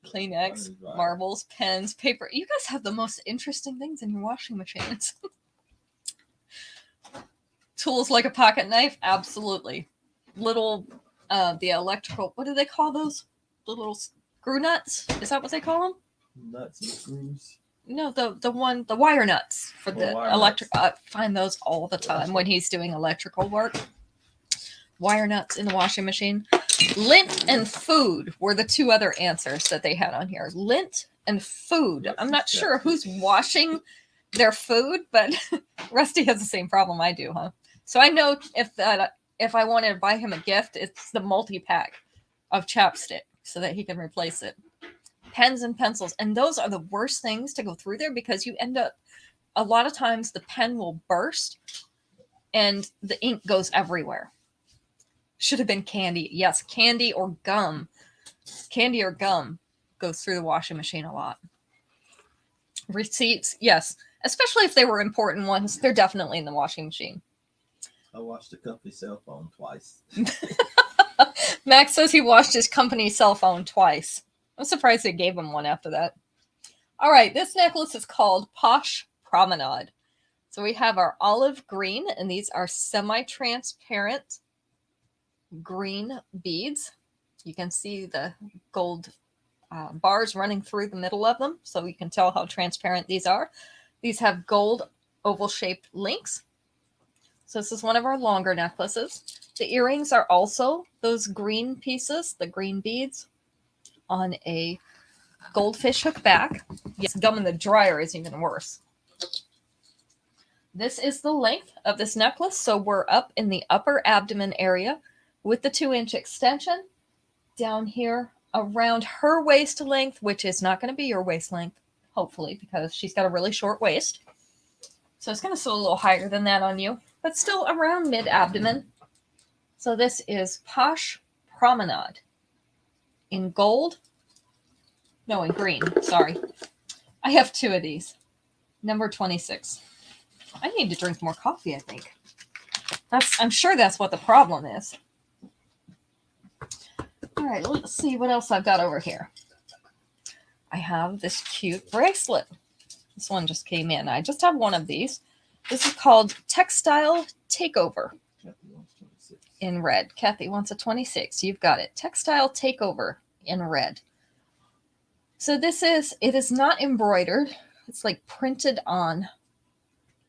Kleenex, marbles, pens, paper. You guys have the most interesting things in your washing machines. Tools like a pocket knife? Absolutely. Little, the electrical, what do they call those? The little screw nuts? Is that what they call them? Nuts and screws. No, the wire nuts for the electric. I find those all the time when he's doing electrical work. Wire nuts in the washing machine. Lint and food were the 2 other answers that they had on here. Lint and food. I'm not sure who's washing their food, but Rusty has the same problem I do, huh? So I know if I wanted to buy him a gift, it's the multi-pack of chapstick so that he can replace it. Pens and pencils. And those are the worst things to go through there because you end up, a lot of times the pen will burst and the ink goes everywhere. Should have been candy. Yes, candy or gum. Candy or gum goes through the washing machine a lot. Receipts, yes. Especially if they were important ones, they're definitely in the washing machine. I washed the company cell phone twice. Max says he washed his company cell phone twice. I'm surprised they gave him one after that. All right, this necklace is called Posh Promenade. So we have our olive green, and these are semi-transparent green beads. You can see the gold bars running through the middle of them, so you can tell how transparent these are. These have gold oval-shaped links. So this is one of our longer necklaces. The earrings are also those green pieces, the green beads, on a goldfish hook back. Yes, gum in the dryer is even worse. This is the length of this necklace. So we're up in the upper abdomen area with the 2-inch extension down here around her waist length, which is not going to be your waist length, hopefully, because she's got a really short waist. So it's going to sit a little higher than that on you, but still around mid-abdomen. So this is Posh Promenade in gold. No, in green. Sorry. I have 2 of these. Number 26. I need to drink more coffee, I think. I'm sure that's what the problem is. All right, let's see what else I've got over here. I have this cute bracelet. This one just came in. I just have one of these. This is called Textile Takeover in red. Kathy wants a 26. You've got it. Textile Takeover in red. So it is not embroidered. It's like printed on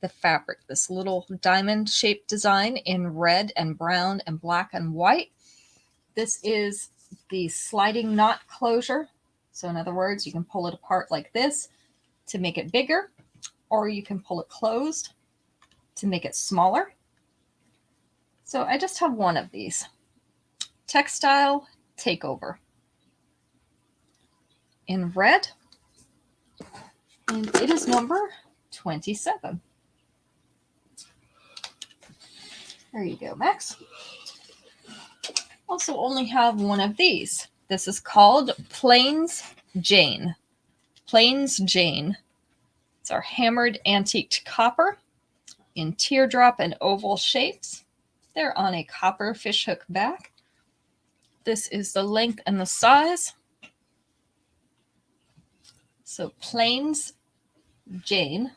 the fabric. This little diamond shaped design in red and brown and black and white. This is the sliding knot closure. So in other words, you can pull it apart like this to make it bigger, or you can pull it closed to make it smaller. So I just have one of these. Textile Takeover in red. And it is number 27. There you go, Max. Also only have one of these. This is called Plains Jane. Plains Jane. It's our hammered antiqued copper in teardrop and oval shapes. They're on a copper fishhook back. This is the length and the size. So Plains Jane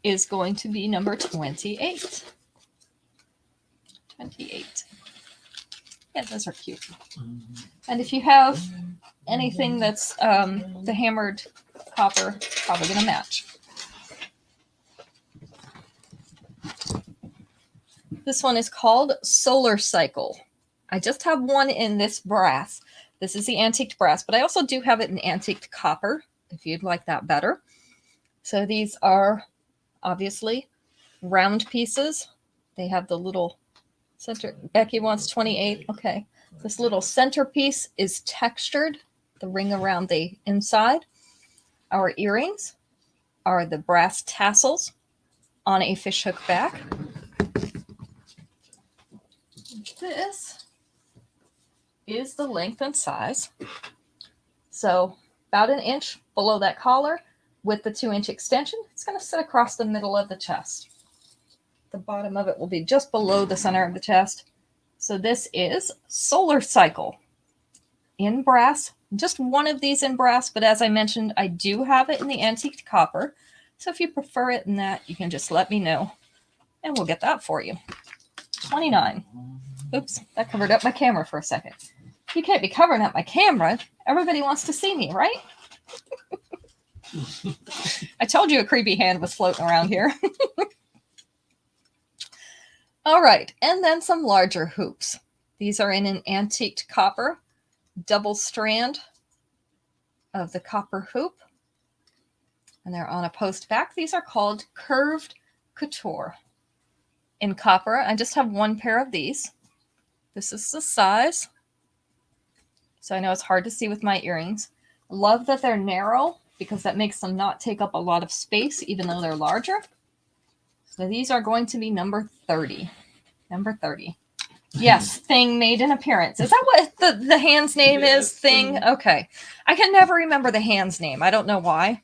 is going to be number 28. 28. Yeah, those are cute. And if you have anything that's the hammered copper, probably going to match. This one is called Solar Cycle. I just have one in this brass. This is the antiqued brass, but I also do have it in antiqued copper, if you'd like that better. So these are obviously round pieces. They have the little center. Becky wants 28. Okay. This little centerpiece is textured, the ring around the inside. Our earrings are the brass tassels on a fishhook back. This is the length and size. So about an inch below that collar with the 2-inch extension. It's going to sit across the middle of the chest. The bottom of it will be just below the center of the chest. So this is Solar Cycle in brass. Just one of these in brass, but as I mentioned, I do have it in the antiqued copper. So if you prefer it in that, you can just let me know and we'll get that for you. 29. Oops, that covered up my camera for a second. You can't be covering up my camera. Everybody wants to see me, right? I told you a creepy hand was floating around here. All right, and then some larger hoops. These are in an antiqued copper, double strand of the copper hoop. And they're on a post back. These are called Curved Couture in copper. I just have one pair of these. This is the size. So I know it's hard to see with my earrings. Love that they're narrow because that makes them not take up a lot of space, even though they're larger. So these are going to be number 30. Number 30. Yes, Thing made an appearance. Is that what the hand's name is? Thing? Okay. I can never remember the hand's name. I don't know why.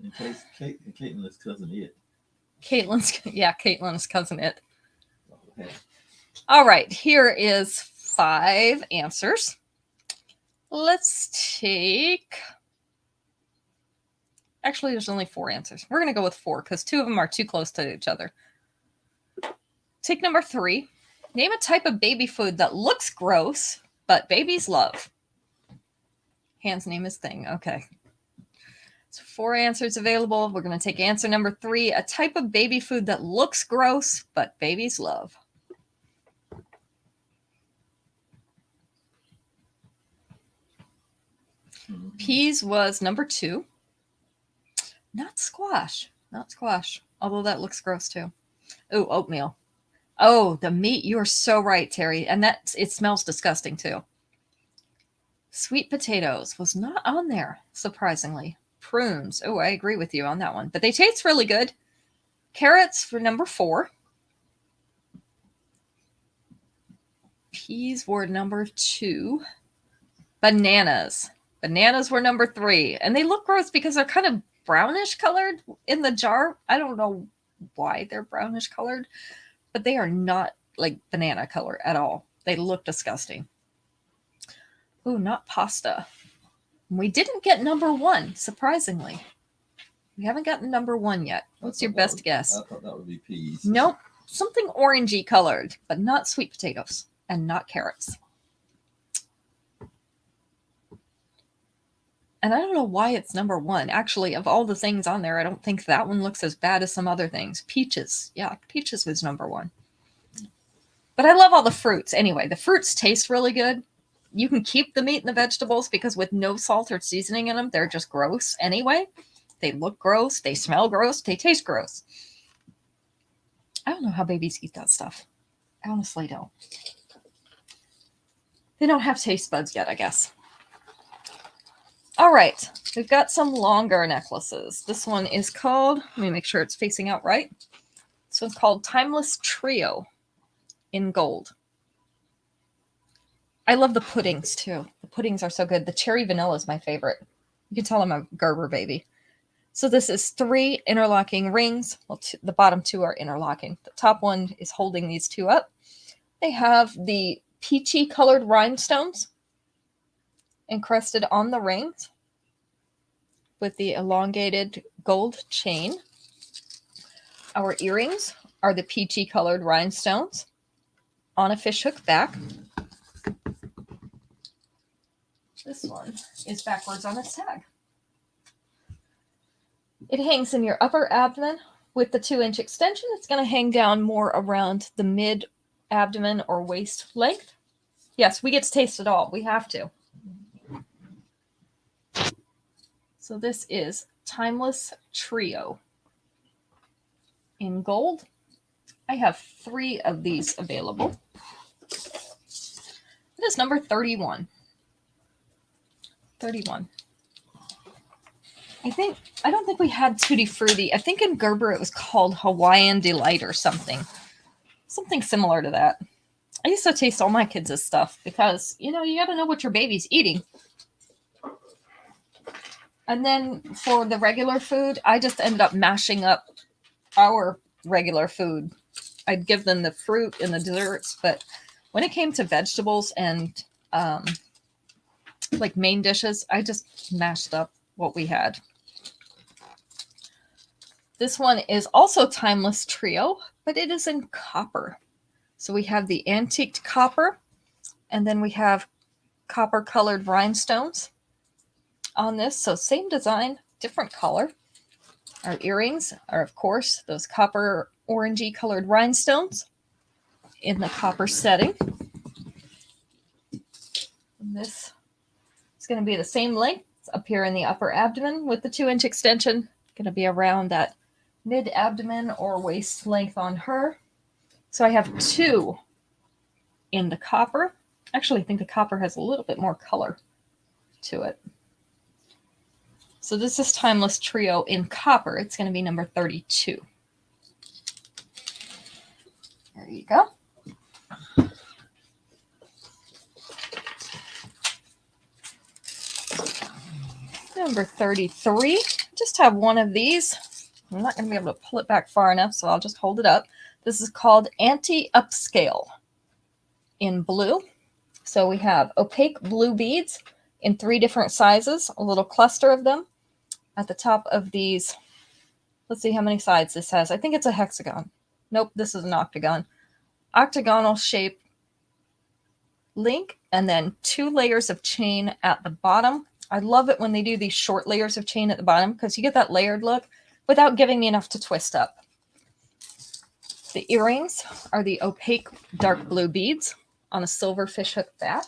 In case Caitlin's cousin It. Caitlin's cousin It. Okay. All right, here is 5 answers. Let's take... Actually, there's only 4 answers. We're going to go with 4 because 2 of them are too close to each other. Take number 3. Name a type of baby food that looks gross, but babies love. Hand's name is Thing. Okay. So 4 answers available. We're going to take answer number 3. A type of baby food that looks gross, but babies love. Mhm. Peas was number 2. Not squash. Not squash. Although that looks gross too. Oh, oatmeal. Oh, the meat. You are so right, Terry. And it smells disgusting too. Sweet potatoes was not on there, surprisingly. Prunes. Oh, I agree with you on that one. But they taste really good. Carrots for number 4. Peas were number 2. Bananas. Bananas were number 3. And they look gross because they're kind of brownish colored in the jar. I don't know why they're brownish colored, but they are not like banana color at all. They look disgusting. Ooh, not pasta. We didn't get number 1, surprisingly. We haven't gotten number 1 yet. What's your best guess? I thought that would be peas. Nope. Something orangey colored, but not sweet potatoes and not carrots. And I don't know why it's number 1. Actually, of all the things on there, I don't think that one looks as bad as some other things. Peaches. Yeah, peaches was number 1. But I love all the fruits. Anyway, the fruits taste really good. You can keep the meat and the vegetables because with no salt or seasoning in them, they're just gross anyway. They look gross. They smell gross. They taste gross. I don't know how babies eat that stuff. I honestly don't. They don't have taste buds yet, I guess. All right. We've got some longer necklaces. This one is called, let me make sure it's facing out right. This one's called Timeless Trio in gold. I love the puddings too. The puddings are so good. The cherry vanilla is my favorite. You can tell I'm a Gerber baby. So this is 3 interlocking rings. Well, the bottom 2 are interlocking. The top one is holding these 2 up. They have the peachy colored rhinestones encrusted on the rings with the elongated gold chain. Our earrings are the peachy colored rhinestones on a fishhook back. This one is backwards on its tag. It hangs in your upper abdomen with the 2-inch extension. It's going to hang down more around the mid-abdomen or waist length. Yes, we get to taste it all. We have to. So this is Timeless Trio in gold. I have 3 of these available. It is number 31. 31. I don't think we had Tutti Frutti. I think in Gerber it was called Hawaiian Delight or something. Something similar to that. I used to taste all my kids' stuff because, you got to know what your baby's eating. And then for the regular food, I just ended up mashing up our regular food. I'd give them the fruit and the desserts, but when it came to vegetables and like main dishes, I just mashed up what we had. This one is also Timeless Trio, but it is in copper. So we have the antiqued copper, and then we have copper colored rhinestones on this. So same design, different color. Our earrings are, of course, those copper orangey colored rhinestones in the copper setting. And this is going to be the same length. It's up here in the upper abdomen with the 2-inch extension. Going to be around that mid-abdomen or waist length on her. So I have 2 in the copper. Actually, I think the copper has a little bit more color to it. So this is Timeless Trio in copper. It's going to be number 32. There you go. Number 33. Just have one of these. I'm not going to be able to pull it back far enough, so I'll just hold it up. This is called Anti-Upscale in blue. So we have opaque blue beads in 3 different sizes, a little cluster of them at the top of these. Let's see how many sides this has. I think it's a hexagon. Nope, this is an octagon. Octagonal shape link, and then 2 layers of chain at the bottom. I love it when they do these short layers of chain at the bottom because you get that layered look without giving me enough to twist up. The earrings are the opaque dark blue beads on a silver fishhook back.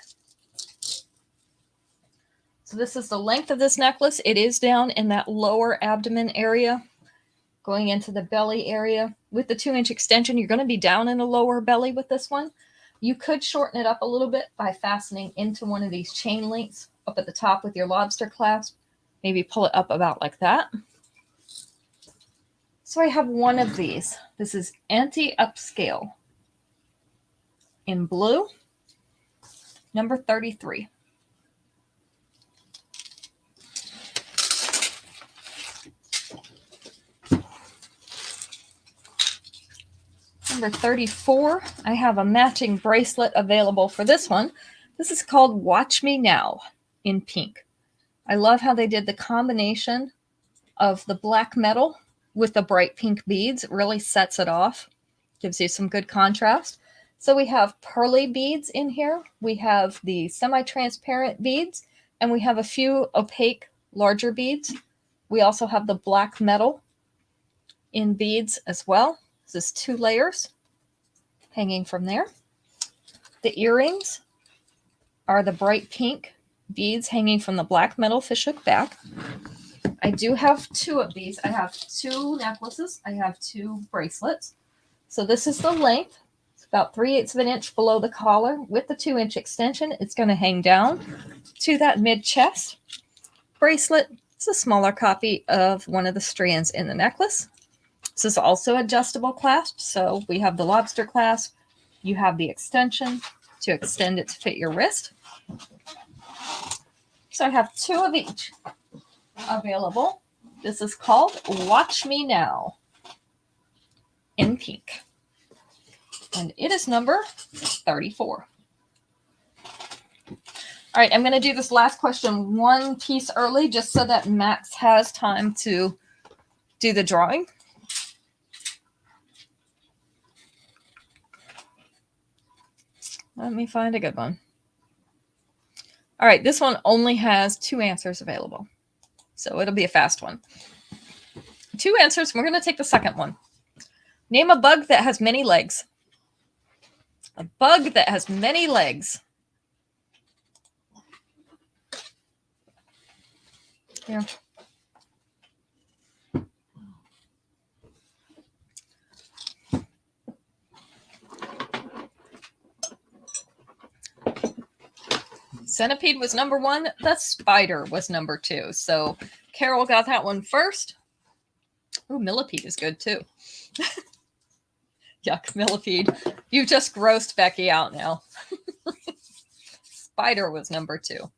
So this is the length of this necklace. It is down in that lower abdomen area, going into the belly area. With the 2-inch extension, you're going to be down in the lower belly with this one. You could shorten it up a little bit by fastening into one of these chain links up at the top with your lobster clasp. Maybe pull it up about like that. So I have one of these. This is anti-upscale in blue, number 33. Number 34, I have a matching bracelet available for this one. This is called Watch Me Now in pink. I love how they did the combination of the black metal with the bright pink beads. It really sets it off, gives you some good contrast. So we have pearly beads in here. We have the semi-transparent beads, and we have a few opaque larger beads. We also have the black metal in beads as well. This is 2 layers hanging from there. The earrings are the bright pink beads hanging from the black metal fishhook back. I do have 2 of these. I have 2 necklaces. I have 2 bracelets. So this is the length. It's about 3/8 of an inch below the collar. With the 2-inch extension, it's going to hang down to that mid-chest. Bracelet is a smaller copy of one of the strands in the necklace. This is also adjustable clasp. So we have the lobster clasp. You have the extension to extend it to fit your wrist. So I have 2 of each available. This is called Watch Me Now in pink. And it is number 34. All right, I'm going to do this last question one piece early just so that Max has time to do the drawing. Let me find a good one. All right, this one only has 2 answers available. So it'll be a fast one. 2 answers. We're going to take the second one. Name a bug that has many legs. A bug that has many legs. Here. Centipede was number 1. The spider was number 2. So Carol got that one first. Ooh, millipede is good too. Yuck, millipede. You just grossed Becky out now. Spider was number 2.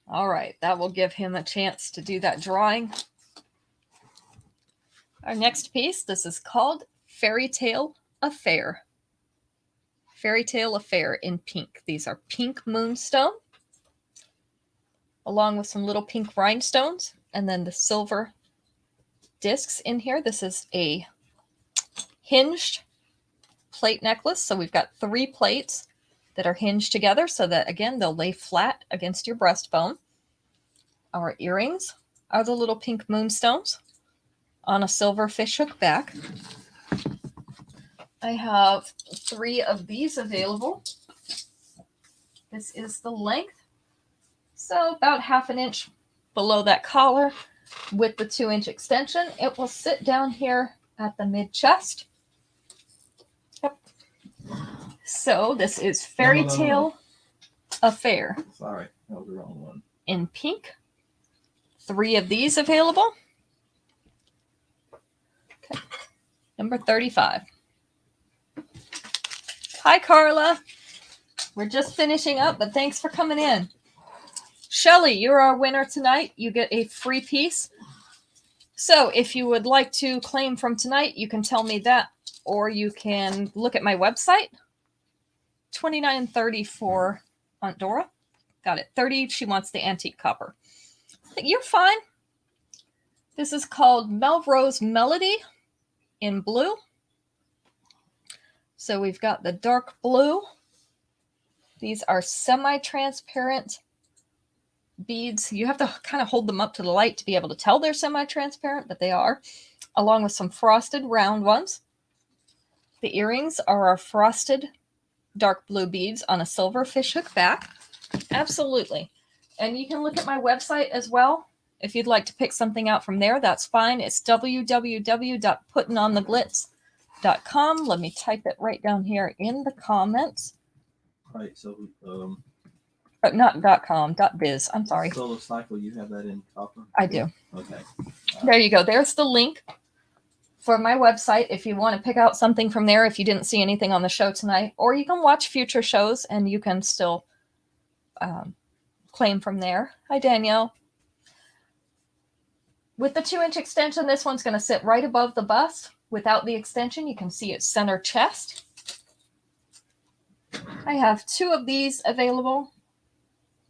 All right, that will give him a chance to do that drawing. Our next piece, this is called Fairy Tale Affair. Fairy Tale Affair in pink. These are pink moonstone, along with some little pink rhinestones, and then the silver discs in here. This is a hinged plate necklace. So we've got 3 plates that are hinged together so that, again, they'll lay flat against your breastbone. Our earrings are the little pink moonstones on a silver fishhook back. I have 3 of these available. This is the length. So about 1/2 inch below that collar with the 2-inch extension. It will sit down here at the mid-chest. Yep. So this is Fairy Tale Affair. Sorry, that was the wrong one. In pink. 3 of these available. Okay. Number 35. Hi, Carla. We're just finishing up, but thanks for coming in. Shelly, you're our winner tonight. You get a free piece. So if you would like to claim from tonight, you can tell me that, or you can look at my website. $29.30 for Aunt Dora. Got it. $30. She wants the antique copper. You're fine. This is called Melrose Melody in blue. So we've got the dark blue. These are semi-transparent beads. You have to kind of hold them up to the light to be able to tell they're semi-transparent, but they are, along with some frosted round ones. The earrings are our frosted dark blue beads on a silver fishhook back. Absolutely. And you can look at my website as well. If you'd like to pick something out from there, that's fine. It's www.puttingontheglitz.com. Let me type it right down here in the comments. Right. So, Not .com, .biz. I'm sorry. Solar Cycle, you have that in copper? I do. Okay. There you go. There's the link for my website if you want to pick out something from there if you didn't see anything on the show tonight. Or you can watch future shows and you can still claim from there. Hi, Danielle. With the 2-inch extension, this one's going to sit right above the bust. Without the extension, you can see its center chest. I have 2 of these available.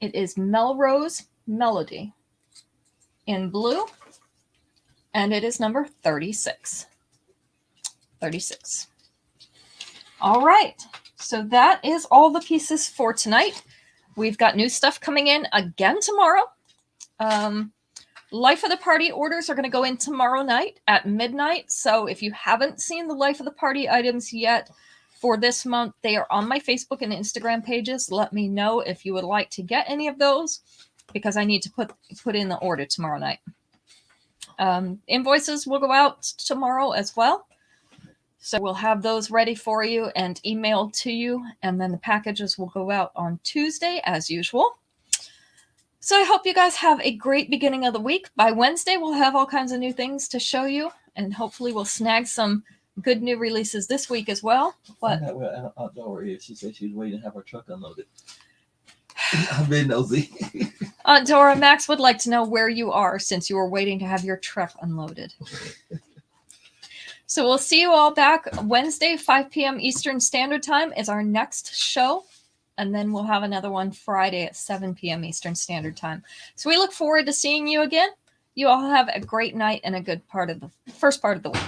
It is Melrose Melody in blue, and it is number 36. 36. All right, so that is all the pieces for tonight. We've got new stuff coming in again tomorrow. Life of the Party orders are going to go in tomorrow night at midnight. So if you haven't seen the Life of the Party items yet for this month, they are on my Facebook and Instagram pages. Let me know if you would like to get any of those because I need to put in the order tomorrow night. Invoices will go out tomorrow as well. So we'll have those ready for you and emailed to you. And then the packages will go out on Tuesday as usual. So I hope you guys have a great beginning of the week. By Wednesday, we'll have all kinds of new things to show you. And hopefully we'll snag some good new releases this week as well. What? Find out where Aunt Dora is. She said she was waiting to have her truck unloaded. I've been nosy. Aunt Dora, Max would like to know where you are since you were waiting to have your truck unloaded. So we'll see you all back Wednesday, 5 p.m. Eastern Standard Time is our next show. And then we'll have another one Friday at 7 p.m. Eastern Standard Time. So we look forward to seeing you again. You all have a great night and a good first part of the week.